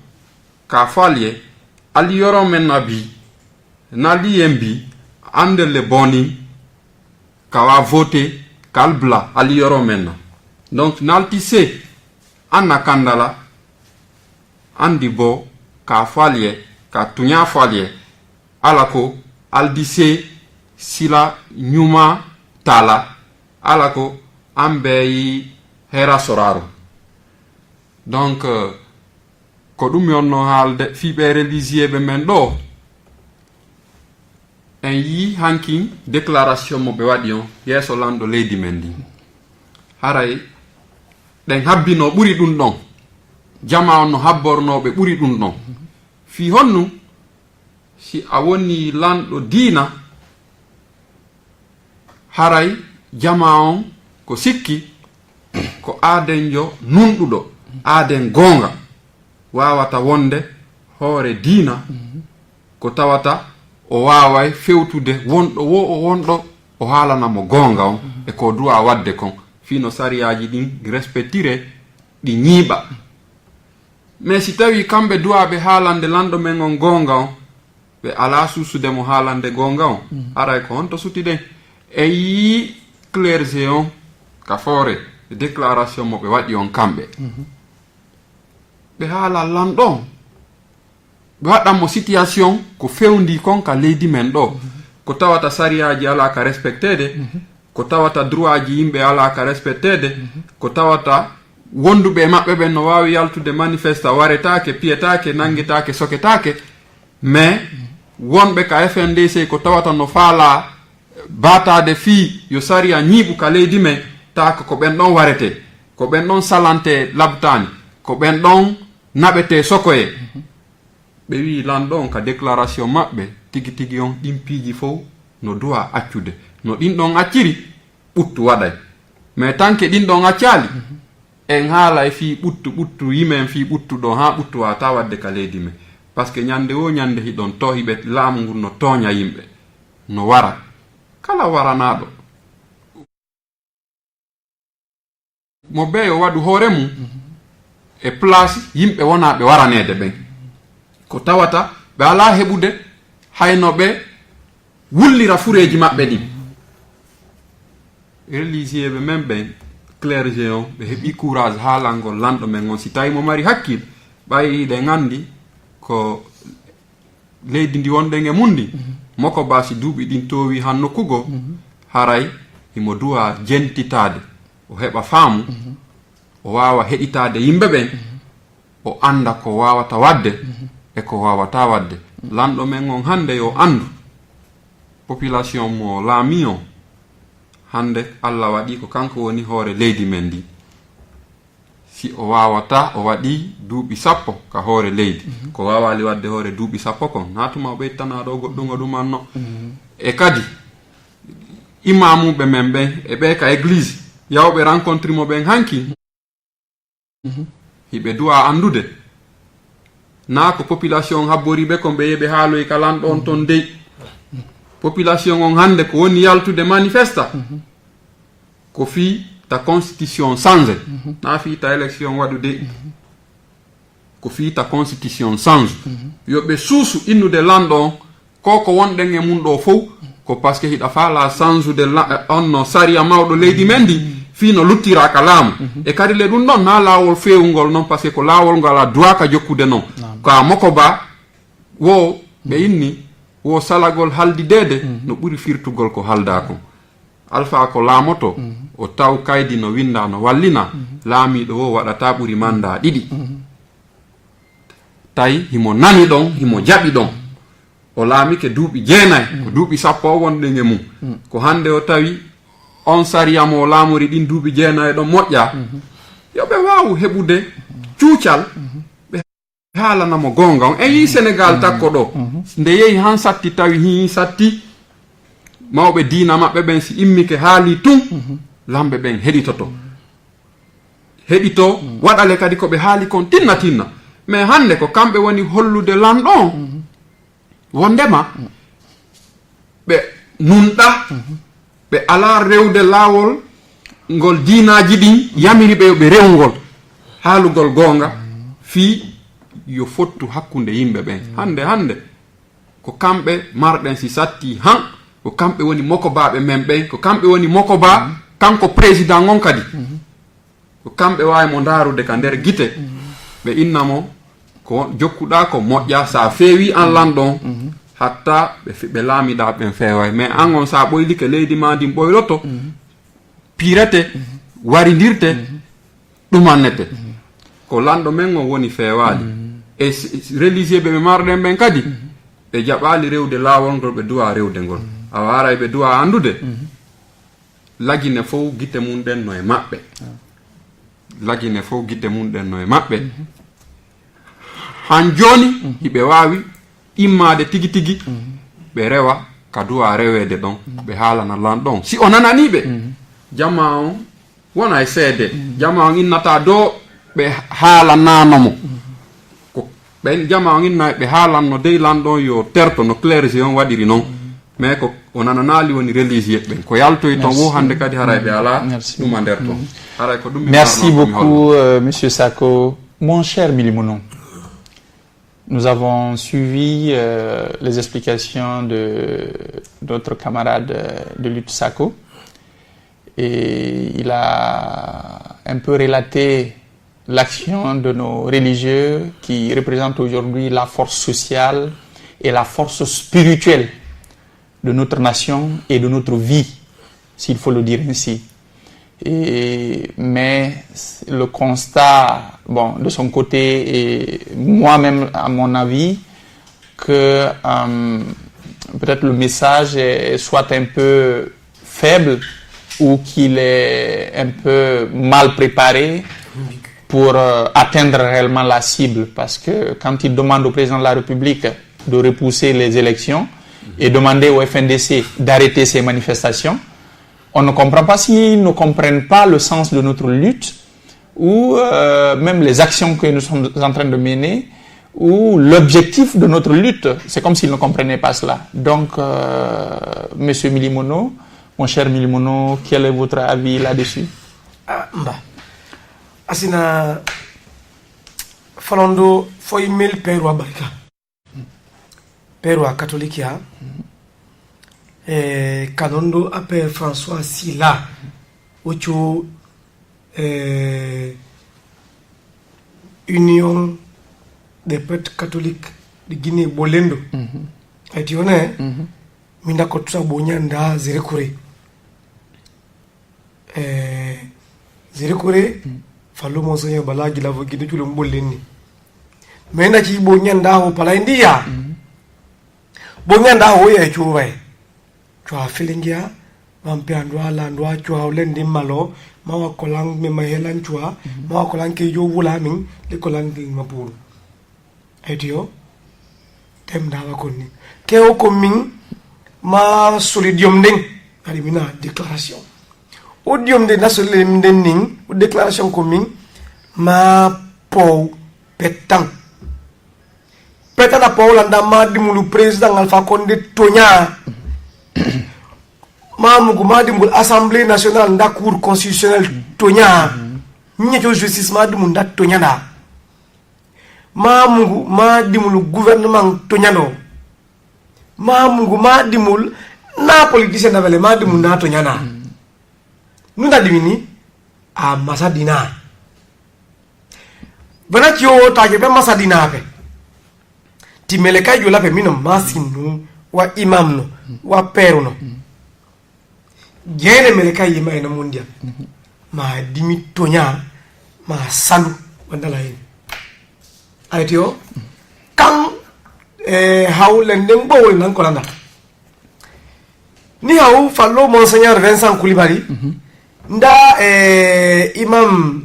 ka falye ali yoro men nabi nali yembi ande le boni kawa voter kalbla ali yoro men donc naltise anna kandala andi bo ka falye ka tunya falye alako aldise sila nyuma tala alako ambe hera soraro donc ko dum yonno halde fibe religieux be men do en yi hanking déclaration mo be wadion yeso lando leydi mendi haray den habbino buri dum don jama on no habborno be buri dum don fi honnu si a woni lando dina haray jama on ko sikki ko aadenjo nunɗuɗo aaden goonga wawata wonde hoore diina ko tawata o waaway fewtude wonɗo wo o wonɗo o haalanamo goonga on e ko duwa wadde kon fino sariyaji ɗin respectire ɗi ñiiɓa mais si tawi kamɓe duwaɓe haalande lanɗo men on goonga on ɓe ala susude mo haalande goonga on aray ko honto sutiden e yi clergé on kafoore déclaration mo ɓe waɗi on kamɓe ɓe haala lanɗo on ɓe waɗanmo situation ko fewndi kon ka leydi men ɗo ko tawata sariyaji ala ka respectede ko tawata droit ji yimɓe ala ka respectede ko tawata wonduɓe maɓɓe ɓen no wawi yaltude manifesta waretake piyetake nanguetake soketake mais wonɓe ka FNDC ko tawata no faala batade fi yo sariya ñiiɓu ka leydi men taka ko ɓen ɗon warete ko ɓen ɗon salante labtani ko ɓen ɗon naɓete sokoye ɓe wi lanɗo on ka déclaration maɓɓe tigi tigi on ɗin piiji fof no duwa accude no ɗin ɗon acciri ɓuttu waɗay mais tanke ɗin ɗon accali en haala e fii ɓuttu yimen fii ɓuttuɗo ha ɓuttu wata wadde ka leydi men par ce que ñande o ñande hiɗon tohiɓe laamu ngu no tooña yimɓe no wara kala waranaɗo mo ɓe o waɗu hoore mum e place yimɓe wonaɓe waranede ɓen ko tawata ɓe ala heɓude hayno ɓe wullira fureji maɓɓe ɗin religieux ɓe men ɓen clergé on ɓe heɓi courage haalangol lanɗo men on si tawi mo mari hakkil ɓayiɗe gandi ko leydi ndi wonɗen e mundi moko basi duuɓi ɗin towi han nokkugo haray imo duwa jentitade o heɓa faamu o wawa heɗitade yimɓe ɓen o anda ko wawata wadde e ko wawata wadde lanɗo men on hande yo andu population mo laami on hande Allah waɗi ko kanko woni hoore leydi men ndi si o wawata o waɗi duuɓi 10 ka hoore leydi ko wawali wadde hoore duuɓi 10 kon natuma o ɓeytanaɗo goɗɗugo ɗumanno e kadi imamuɓe men ɓen e ɓe ka église yawɓe rencontre mo ɓen hanki hiɓe duwa andude na ko population habboriɓe ko ɓe yeɓe haaloy ka lanɗo on ton dey population on hande ko woni yaltude manifesta ko fi ta constitution change na fi ta élection waɗude ko fi ta constitution change yoɓe suusu innude lanɗo on ko wonɗen e mum ɗo fof ko par ce que hiɗa faala change-ude on no sariya mawɗo leydi men ndi fi no luttira ka laamu e kadi le ɗum ɗon na laawol fewugol noon par ce que ko laawol ngol a duwaka jokkude noon ka moko ba wo ɓe inni wo salagol haldidede no ɓuri firtugol ko halda kon alpha ko laamoto o taw kaydi no winda no wallina laamiɗo wo waɗata ɓuri manda ɗiɗi tawi himo nani ɗon himo jaɓi ɗon o laamike duuɓi 9 ko duuɓi 10 o wonɗen e mum ko hande o tawi on sariya mo laamori ɗin duuɓi 9 ɗon moƴƴa yoɓe wawu heɓude cuucal ɓe haalanamo gonga on en yi Sénégal takko ɗo nde yehi han satti tawi hi satti mawɓe diina maɓɓe ɓen si immike haali tun lamɓe ɓen heɗito waɗale kadi ko ɓe haali kon tinna mais hande ko kamɓe woni hollude lanɗo on wondema ɓe nunɗa ɓe ala rewde laawol ngol diinaji ɗin yamiri ɓe ɓe rewgol haalugol gonga fii yo fottu hakkunde yimɓe ɓen hande ko kamɓe marɗen si satti han ko kamɓe woni mokobaɓe men ɓen ko kamɓe woni mokoba kanko président on kadi ko kamɓe wawi mo ndarude ka nder guite ɓe innamo ko jokkuɗa ko moƴƴa sa feewi an lanɗon hatta ɓe laamiɗa ɓen feeway mais an on sa ɓoylike leydi ma ndin ɓoyloto pirete waridirte ɗumannete ko lanɗo men on woni feewali e religieux ɓe marɗen ɓen kadi ɓe jaɓali rewde laawol ngol ɓe duwa rewde ngol a waray ɓe duwa andude lagine fof guite mum ɗen no e maɓɓe lagine fof guite mum ɗen no e maɓɓe han joni hiɓe wawi immade tigi tigi ɓe rewa ka duwa rewede ɗon ɓe haalana lanɗon si o nananiɓe jamma on When I said jama ngin nata do be hala nanomo ko ben jama ngin na be hala no de lando yo terto no clergé on wadiri non mais ko onana nali woni religieux ben ko yalto ton wo hande kadi haray be ala dum anderto haray ko dum. Merci beaucoup monsieur Sako. Mon cher Milimono, nous avons suivi les explications de notre camarade de lutte Sako. Et il a un peu relaté l'action de nos religieux qui représentent aujourd'hui la force sociale et la force spirituelle de notre nation et de notre vie, s'il faut le dire ainsi. Mais le constat, bon, de son côté, et moi-même, à mon avis, que peut-être le message est soit un peu faible ou qu'il est un peu mal préparé pour atteindre réellement la cible. Parce que quand il demande au président de la République de repousser les élections et demander au FNDC d'arrêter ces manifestations, on ne comprend pas s'ils ne comprennent pas le sens de notre lutte ou même les actions que nous sommes en train de mener ou l'objectif de notre lutte. C'est comme s'ils ne comprenaient pas cela. Donc, Monsieur Milimono, mon cher Milimono, quel est votre avis là-dessus? Asina falando foi mil perwa barika perwa catholique kanondo appelle François Silla ocho Union des prêtres catholiques de Guinée Bolendo etione minda kotusa bonyanda zirekure zirekure fallo monseigneur balagi la vogi de tout le mboleni mena ci bonyanda ho pala india bonyanda ho ya chuwe chwa filingia mampe andwa la ndwa chwa olendi malo mawa kolang me mahelan chwa mawa kolang ke yo wula min le kolang di mapuru etio tem dawa konni ke o komin ma solidium ding ari mina déclaration odium de national ning déclaration commune ma po petang petana po landa ma dimulu président Alpha Condé tonya ma mugu ma dimul assemblée nationale nda cour constitutionnelle tonya nyeto justice ma dimul nda tonya da ma mugu ma dimulu gouvernement tonya no ma mugu ma dimul na politicien na vele ma dimul na tonya na nunda dimini a masadina bana kyo taje be masadina pe timele kay jola pe mino masinu wa imam no wa peru no jene mele kay yima ina mundia ma dimi tonya ma salu wandala yin aytio kan hawle ndem bo nan ko landa ni haw fallo monseigneur Vincent Koulibaly nda imam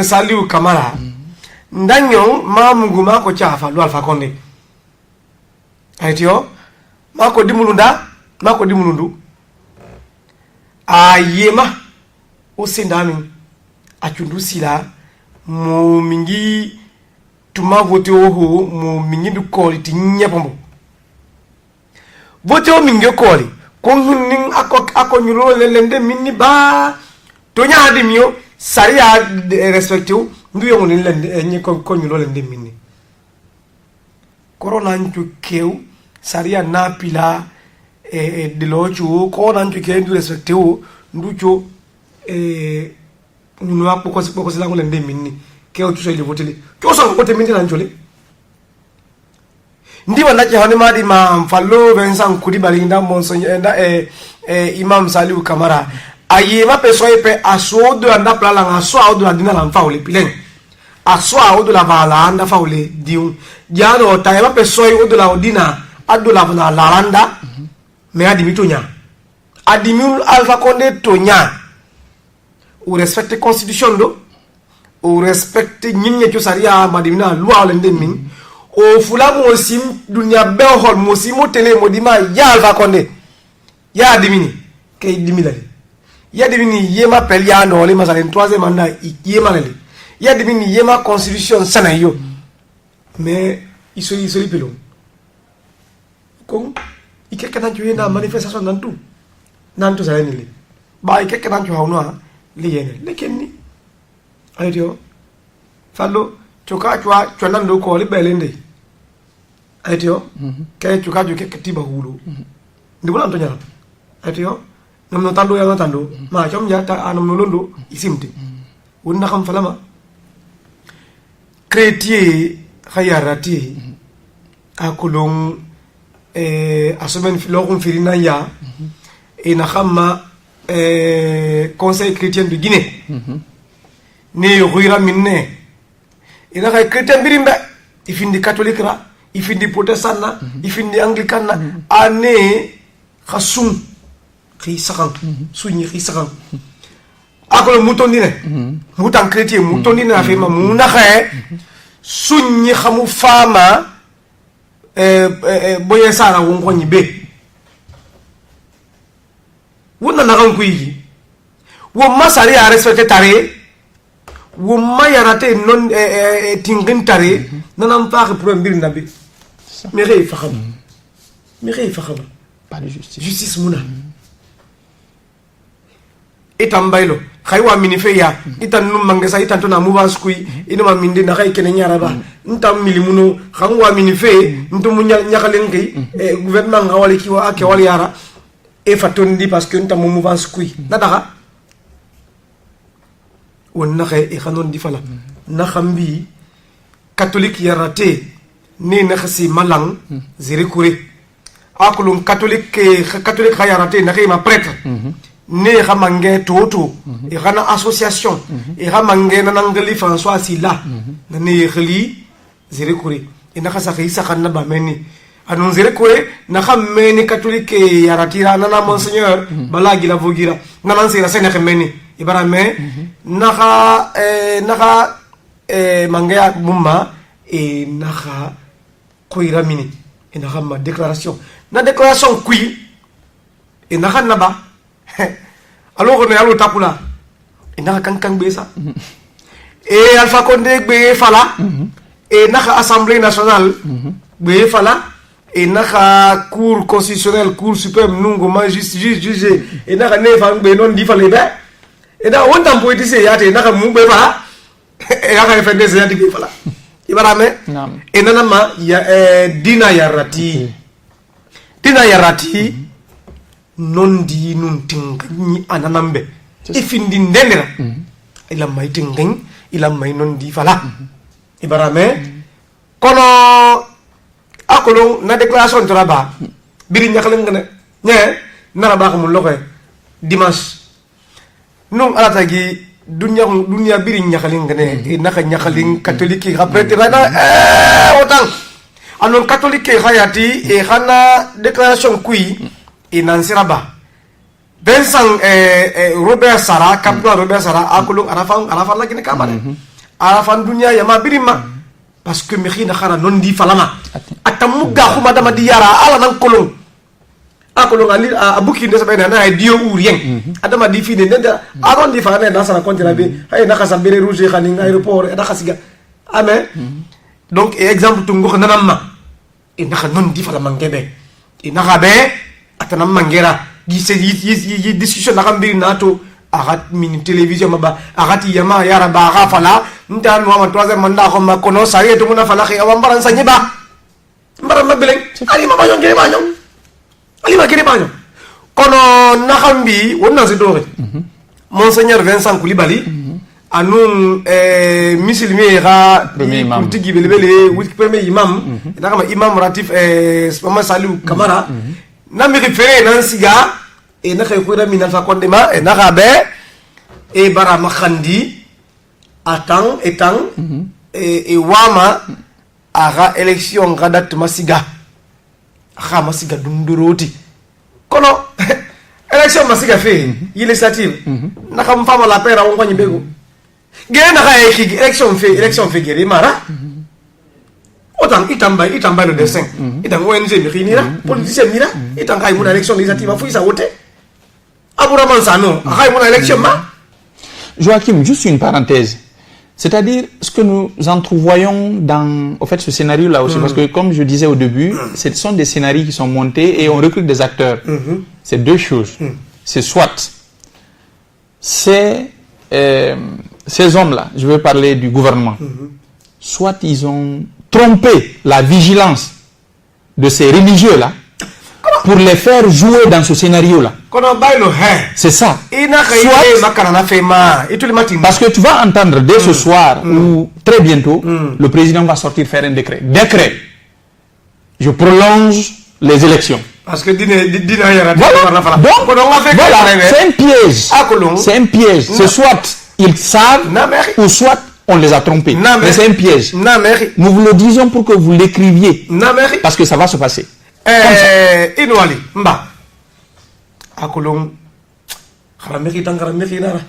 Saliou Camara ndanyo mamungu mako chafa lo Alpha Condé aytio mako dimulundu ayema osindami achundu sila mo mingi tuma vote oho mo mingi du koli ti nyepombo vote o mingi koli ko hunnin ako nyulo lende minni ba to nyaade mio saria respecté ndu yo ngoni lende nyi ko nyulo lende minni corona ntu kew saria na pila de lochu ko na ntu ke ndu respecté ndu cho nunu akpo ko sila ngole lende minni kew tu so ile vote le ko so vote minni na njole ndi wala ci hone madi ma fallo Vincent Koulibaly nda monseigneur nda imam Saliou Camara ayi ma pe soy pe aso de anda plala nga so audo la dina la faule pilen aso audo la vala anda faule diu jano ta ma pe soy audo la odina ado la vala landa me adimi tonya adimi Alpha Condé tonya ou respecte constitution do ou respecte nyinye ci saria madimina loi le ndemin o fulamu osim dunia behol mosimo tele modima ya Alpha Condé ya dimini kay dimilali il y a des mini yema pelia no le masala en troisième mandat yema le il y a des mini yema constitution sana yo mais il se pelo kon ike kana tu na manifestation nantu sa ni le ba ike kana tu hawno le yene le kenni ayto fallo choka chwa nan do ko le belende ayto kay choka ju ke tiba hulo ndibula anto nyala ayto nam no tando ya no tando ma chom ya ta anam no londo isimte wonna xam falama chrétien khayarati akulung asoben filokun firina ya ina xamma conseil chrétien de Guinée ne ruira minne ina kay chrétien birimbe ifindi catholique ra ifindi protestant na ifindi anglican na ane khasum khisakan sunyi khisakan akolo mutondine mutan chrétien mutondine afema munaxe sunyi xamu fama boye sara wonko nyibe wona nagan kuyi wo masari a respecté tare wo mayarate non tingin tare nanam faax pour mbir nabi mais rey faxam pas de justice muna itam baylo khaywa minife ya itan num mangesa itan to na mouvance kuy inuma minde na kay kene nyara ba ntam milimuno khangwa minife ntum nyakalen kay gouvernement ngawali ki wa ake wali yara e fatondi parce que ntam mouvance kuy nadaga won na kay e khanon di fala na khambi catholique yarate ne na khasi malang zire kure akulum catholique khayarate na kay ma prêtre ne ramange toto e rana association e ramange nanangali François Silla na ne khali zire kure ina khasa khisa khanna ba meni anon zire kure na khammeni catholique yaratira nana monseigneur balagi la vogira nanan sira sene khmeni ibarame naha mangaya mumma e naha koira mini e naha ma déclaration kui e naha naba alors on est allé tapula et n'a qu'un besa et Alpha Condé be fala et n'a assemblée nationale be fala et n'a cour constitutionnelle cour suprême nungo ma juge et n'a ne fa be non di fala be et da on tam politicien yate n'a mu be fala et n'a fait des yate be fala ibarame et nana ma ya dina yarati non di nun tingni ananambe ifindi ndendera ila may tingin ila may non di fala ibarame kono akolo na déclaration toraba biri ñakalen ngene ñe nara ba xamul loxé dimanche non alata gi dunya biri ñakalen ngene naka ñakalen catholique après rada autant anon catholique khayati e xana déclaration kui et Nansiraba Vincent Robert Sara capitaine Robert Sara akulung arafan la gine kamane arafan dunia yama birima parce que mi khina khara non di falama atamuga khuma dama di yara ala nan kolong akulung ali abuki ndesa be na dio urien adama di fine ndenda aron di fane na sara kontina be hay na khasa bere rouge khani aéroport da khasiga amen donc exemple tungo nanamma ina non di falama ngebe ina gabe atana mangera gise yi discussion na kambiri nato agat min télévision maba agati yama yara ba gafala ntan wa troisième mandat ko makono sari to muna fala khi awambaran sanye ba mbara mabeleng ali ma bañon gene bañon ali ma gene bañon kono na kambi wonna se dore monseigneur Vincent Koulibaly anun musulmi ra politique belebele wit premier imam na kama imam ratif Mama Salou Kamara na mi référé nan siga et na khay khura min Alpha Condé ma et na rabe et bara makhandi atang etang et wama ara élection gadat masiga kha masiga dunduroti kono élection masiga fe législative na kam fama la pera won ko nyibego ge na khay ki élection fe gere mara autant itambay le dessin itang ONG mi khinira politicien mira itang kay mu élection législative fu isa wote Abouraman Sano, mon élection. Joachim, juste une parenthèse. C'est-à-dire, ce que nous entrevoyons dans au fait, ce scénario-là aussi, parce que comme je disais au début, ce sont des scénarios qui sont montés et on recrute des acteurs. C'est deux choses. C'est soit ces hommes-là, je veux parler du gouvernement, soit ils ont trompé la vigilance de ces religieux-là pour les faire jouer dans ce scénario-là. C'est ça. Parce que tu vas entendre dès ce soir ou très bientôt, le président va sortir faire un décret. Décret. Je prolonge les élections. Parce que voilà. Donc, voilà, c'est un piège. C'est un piège. C'est soit ils savent ou soit on les a trompés. Mais c'est un piège. Nous vous le disons pour que vous l'écriviez. Parce que ça va se passer. Inouali, mba. Akolong, harameki tangarameki nara.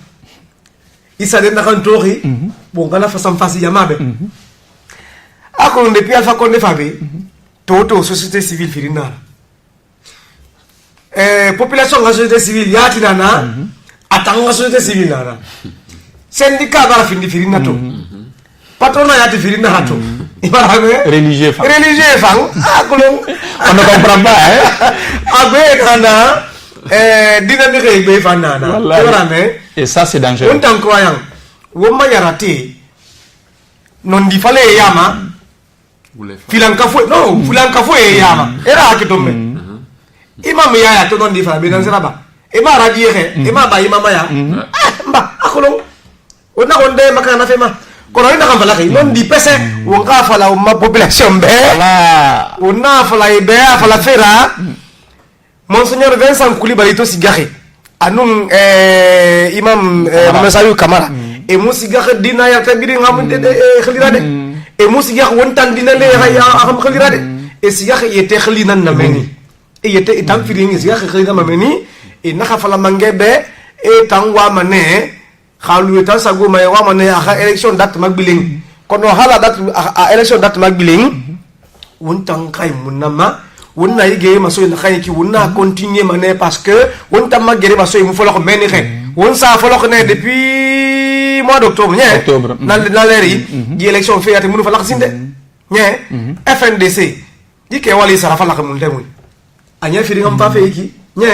Isa de nakantori, bon gana fasam fasi yamabe. Akolong depuis Alpha Condé Fabé, toto société civile firinara. Population la société civile yati nana, atanga société civile nana. Syndicat bara findi firinato. Patronat yati firinato. Religieux fang. Religieux fang. On ne comprend pas, hein? Et ça, c'est dangereux. On t'en croyant. Woma yarate. Non di fale yama. Filankafou. Non, filankafou yama. Era akitombe. Imam yaya to non di fale. Bedan seraba. Ema radiere. Ema ba imama ya. Mba. Akolong. On a onde makana fema. Kono ina kan fala non di pese on ka fala ma population be voilà on a fala be fala fera Monseigneur Vincent Koulibaly to sigare anun imam Masayu Kamara e musigare dina ya tabiri ngamunde khalira de e musigare wontan dina le ya am khalira de e sigare yete khalina na meni e yete itam firingi sigare khalina ma meni e na fala mangebe e tangwa mane khalu eta sago may wa mané a élection date magbiling kono hala date a élection date magbiling wontang kay munama wonna yige maso na khay ki wonna continuer mané parce que wonta magere maso mu folo ko meni xé won sa folo ko né depuis mois d'octobre ñé na leri di élection fait ati munu fa lax sinde ñé FNDC dike wali sara fa lax mun demul anya fi ngam fa fe ki ñe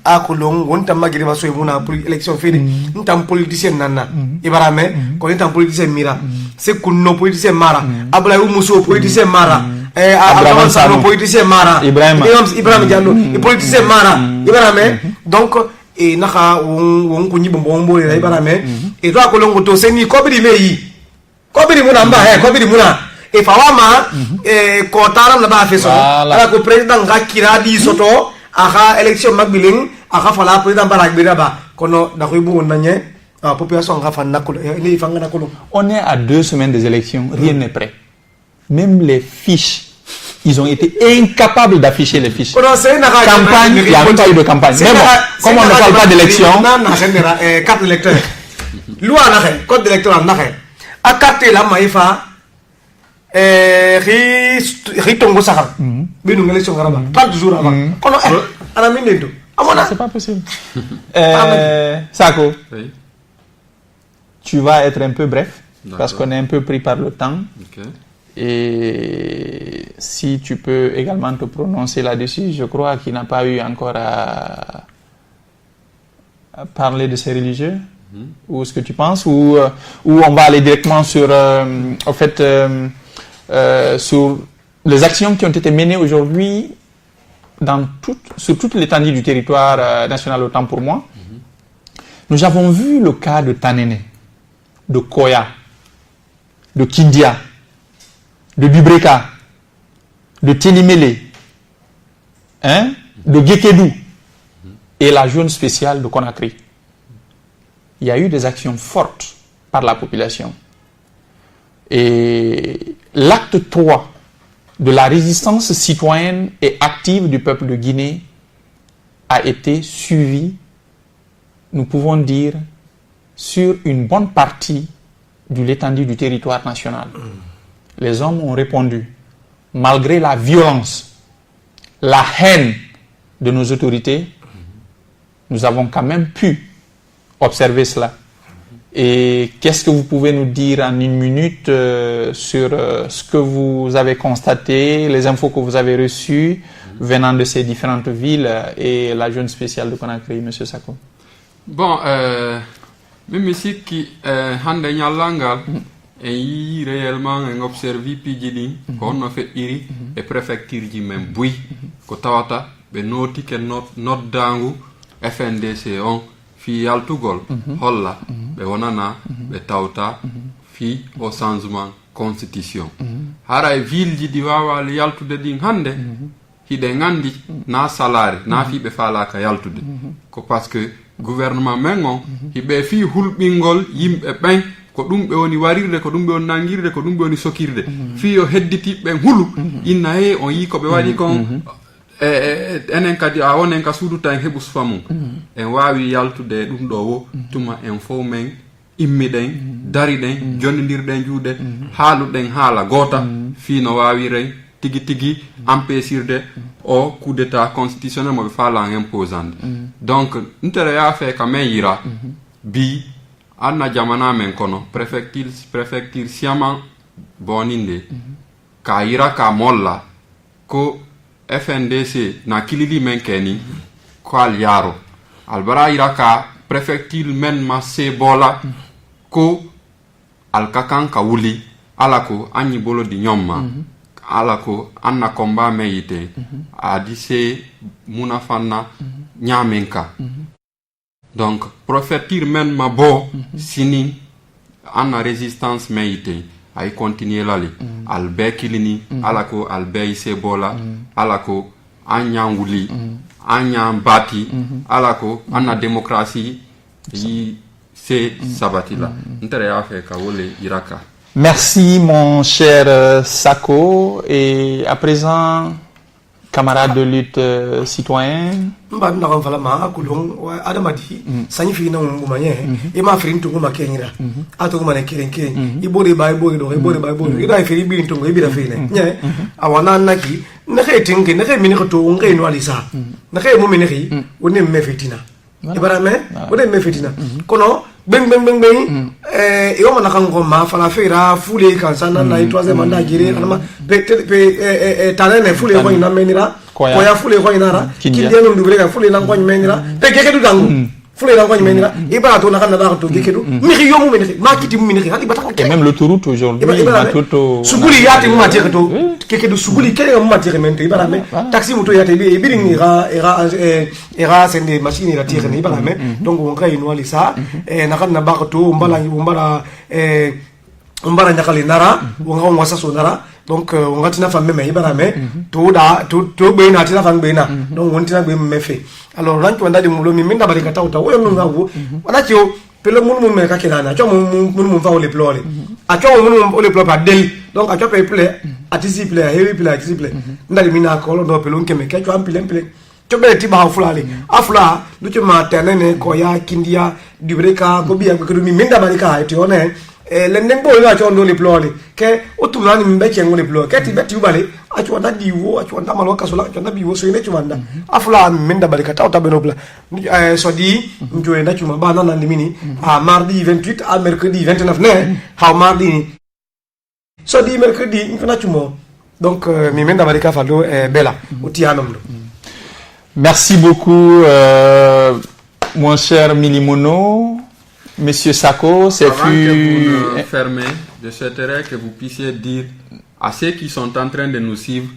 akolong wonta magiri maso muna pour élection fini ntam politicien nana ibarame ko ntam politicien mira c'est kunno politicien mara abla umuso politicien mara Abraham Sano politicien mara Ibrahim Diallo politicien mara ibarame donc e naka won ko nyibombo bombo ibarame e to akolong to seni ko bidi meyi ko bidi muna mba ko bidi muna e fawama ko taram na ba feso ala ko president ngakira di soto aha élection magbiling aha fala président barak biraba kono da koy bu wonanye population nga fan nakolo ni fanga nakolo. On est à 2 semaines des élections, rien n'est prêt. Même les fiches, ils ont été incapables d'afficher les fiches. Campagne, il n'y a pas eu de campagne. Mais bon, comme on ne parle pas d'élection, carte d'électeur. Loi naxe, code d'électeur naxe. A carte la maifa ritongo sakar binu élection garaba 30 jours avant kono ana minendo amona c'est pas possible. Sako, oui. Tu vas être un peu bref parce qu'on est un peu pris par le temps. Okay. Et si tu peux également te prononcer là-dessus, je crois qu'il n'a pas eu encore à parler de ces religieux. Ou ce que tu penses, ou on va aller directement sur en fait sur les actions qui ont été menées aujourd'hui sur toute l'étendue du territoire national, autant pour moi. Nous avons vu le cas de Tanene, de Koya, de Kindia, de Dubreka, de Télimélé, de Gekedou et la zone spéciale de Conakry. Il y a eu des actions fortes par la population. Et l'acte 3 de la résistance citoyenne et active du peuple de Guinée a été suivi, nous pouvons dire, sur une bonne partie de l'étendue du territoire national. Les hommes ont répondu, malgré la violence, la haine de nos autorités, nous avons quand même pu observer cela. Et qu'est-ce que vous pouvez nous dire en une minute sur ce que vous avez constaté, les infos que vous avez reçues venant de ces différentes villes et la zone spéciale de Conakry, M. Sako? Bon, même ici, hande nyalangal, et réellement un observé pidjini, on a fait iri, et préfecture ji même bui, kotawata, be noti ke not dangu, FNDC on, fi yaltugol, holla, be wonana, be tauta, fi au changement constitution. Hara ville ji diwawa le yaltude din hande, hide ngandi na salari, na fi be fala ka yaltude. Ko parce que gouvernement mengon, hibe fi hulbingol yimbe ben, ko ɗum ɓe woni warirde, ko ɗum ɓe woni nangirde, ko ɗum ɓe woni sokirde. Fi o hedditi ɓen hulu, inna he on yi ko ɓe waɗi kon enen kadi a wonen ka suuduta en heɓus famu. En wawi yaltude ɗum ɗo wo, tuma en fo men immiɗen, dariɗen, jondidirɗen juuɗe, haaluɗen haala goota, fi no wawiren tigi tigi empêchirde o coup d'état constitutionnel mo ɓe falan imposande. Donc ntere ya fe ka men yira bi anna jamana men kono préfecture siaman boninde ka yira ka molla ko FNDC na kilili men keni ko al yaro albara yira ka préfecture men ma se bola ko al kakan ka wuli alako anyi bolo di nyomma alako anna komba meyite adise munafanna nyamenka. Donc, préfecture men ma bo sini anna résistance meite ay continuer lali al bekilini alako al beise bola alako anya wuli anya bati alako anna démocratie yi se sabatila ntere afe ka wole iraka. Merci mon cher Sako, et à présent camarades de lutte citoyenne. Mba ndakam fala ma kulong wa adamadi sanyi fi na ngumanye e ma firi ntungu makenyira ato ngumane kerenke ibore ba ibore do ibore ba ibore ida firi bi ntungu ibira fine nye awana naki na kay tinge na kay mini ko to ngay no alisa na kay mo mini xi woni me fetina ibara me woni me fetina kono beng yo mana kango ma fala fera fule kansana na troisième mandat gire alma talene fule ko ina menira koya fule ko inara kidiano ndubere ka fule na ko menira pe kekedu dangu fule na ko menira ibara to na kana da to kekedu mi yo mu menira ma kiti mu menira hadi bataka et même l'autoroute aujourd'hui tout suguli yati mu matire to kekedu suguli kele mu matire mente ibara me taxi moto yati bi biring era sende machine ira tire ni ibara me donc on kay no alisa na kana ba to umbara nyakali nara wonga ngwasa so nara donc wonga tina famme me ibara me to be na tina famme na donc won tina be me fe alors ranki wanda de mulo mi minda bari kata uta woyo ngawo wana tio pele mun me ka kenana cho mun fa ole plore a cho mun ole plore pa del donc a cho pe ple atisi ple heavy ple atisi ple ndali mina ko lo do pele nkeme ke cho ampile cho be ti ba fulale afula du cho ma tenene ko ya kindia dubreka ko biya ko mi minda bari ka ti one lenden bo la cho le plore ke otulani mbe chengo le plore ke ti beti ubale a cho nda diwo a cho nda malo kasola cho nda biwo so ine chwanda afula minda bari ka ta benobla so di njoe nda chuma bana na ndimini a mardi 28 à mercredi 29 ne ha mardi so di mercredi ngana chumo donc mi minda bari ka falo bela utianomdo. Merci beaucoup mon cher Milimono. Monsieur Sako, c'est Avant que vous fermez, je souhaiterais que vous puissiez dire à ceux qui sont en train de nous suivre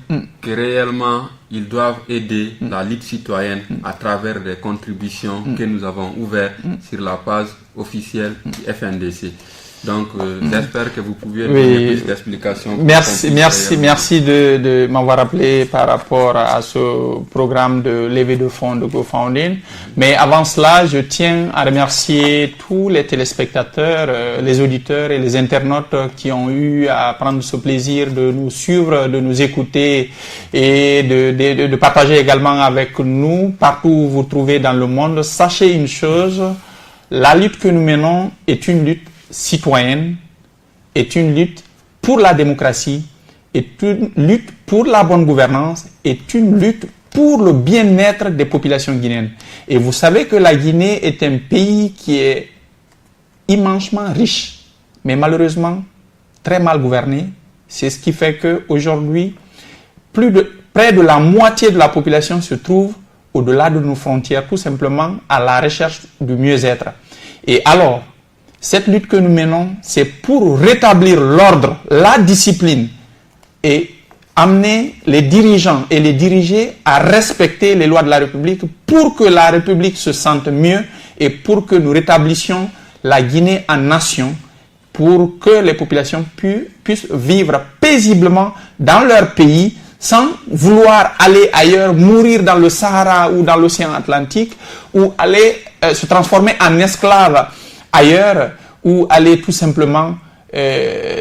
que réellement ils doivent aider la lutte citoyenne à travers des contributions que nous avons ouvertes sur la page officielle du FNDC. Donc, j'espère que vous pouvez donner plus d'explications. Merci de m'avoir rappelé par rapport à ce programme de levée de fonds de GoFundMe. Mais avant cela, je tiens à remercier tous les téléspectateurs, les auditeurs et les internautes qui ont eu à prendre ce plaisir de nous suivre, de nous écouter et de partager également avec nous partout où vous vous trouvez dans le monde. Sachez une chose, la lutte que nous menons est une lutte citoyenne, est une lutte pour la démocratie, est une lutte pour la bonne gouvernance, est une lutte pour le bien-être des populations guinéennes. Et vous savez que la Guinée est un pays qui est immensément riche, mais malheureusement très mal gouverné. C'est ce qui fait qu'aujourd'hui, près de la moitié de la population se trouve au-delà de nos frontières, tout simplement à la recherche du mieux-être. Et alors, cette lutte que nous menons, c'est pour rétablir l'ordre, la discipline et amener les dirigeants et les dirigés à respecter les lois de la République pour que la République se sente mieux et pour que nous rétablissions la Guinée en nation, pour que les populations puissent vivre paisiblement dans leur pays sans vouloir aller ailleurs, mourir dans le Sahara ou dans l'océan Atlantique, ou aller se transformer en esclaves ailleurs, ou aller tout simplement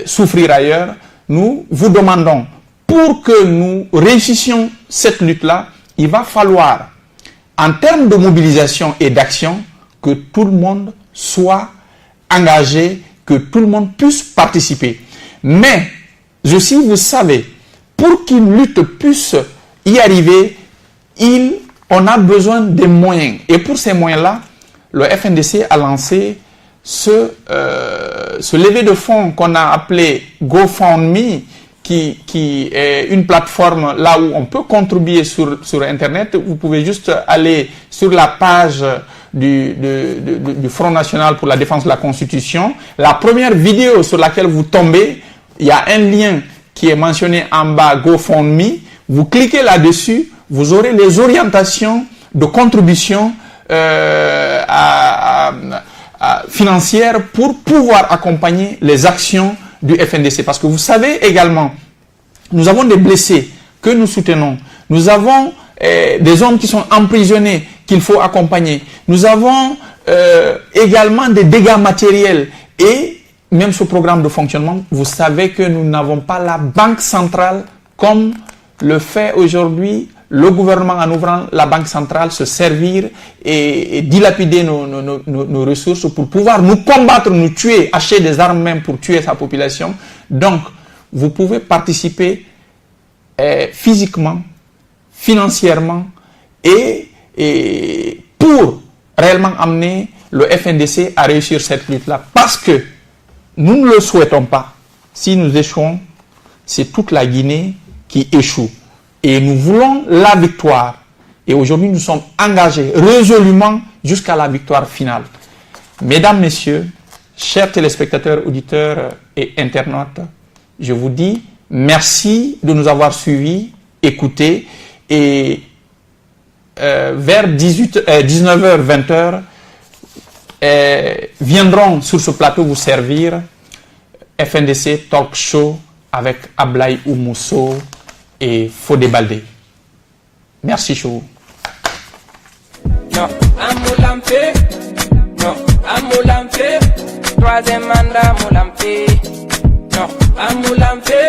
souffrir ailleurs. Nous vous demandons, pour que nous réussissions cette lutte-là, il va falloir, en termes de mobilisation et d'action, que tout le monde soit engagé, que tout le monde puisse participer. Mais, aussi, vous savez, pour qu'une lutte puisse y arriver, on a besoin des moyens. Et pour ces moyens-là, le FNDC a lancé ce levée de fonds qu'on a appelé GoFundMe, qui est une plateforme là où on peut contribuer sur Internet. Vous pouvez juste aller sur la page du Front National pour la défense de la Constitution. La première vidéo sur laquelle vous tombez, il y a un lien qui est mentionné en bas, GoFundMe. Vous cliquez là-dessus, vous aurez les orientations de contribution financière pour pouvoir accompagner les actions du FNDC. Parce que vous savez également, nous avons des blessés que nous soutenons. Nous avons des hommes qui sont emprisonnés qu'il faut accompagner. Nous avons également des dégâts matériels. Et même ce programme de fonctionnement, vous savez que nous n'avons pas la banque centrale comme le fait aujourd'hui le gouvernement en ouvrant la banque centrale, se servir et dilapider nos ressources pour pouvoir nous combattre, nous tuer, acheter des armes même pour tuer sa population. Donc, vous pouvez participer physiquement, financièrement et pour réellement amener le FNDC à réussir cette lutte-là. Parce que nous ne le souhaitons pas. Si nous échouons, c'est toute la Guinée qui échoue. Et nous voulons la victoire. Et aujourd'hui, nous sommes engagés résolument jusqu'à la victoire finale. Mesdames, Messieurs, chers téléspectateurs, auditeurs et internautes, je vous dis merci de nous avoir suivis, écoutés. Et vers 19h, 20h, viendront sur ce plateau vous servir FNDC Talk Show avec Ablaye Oumousso et Fodé Baldé. Merci Chou. Non, Amoulampe. Non, Amoulampe. Troisième mandat, Amoulampe. Non, Amoulampe.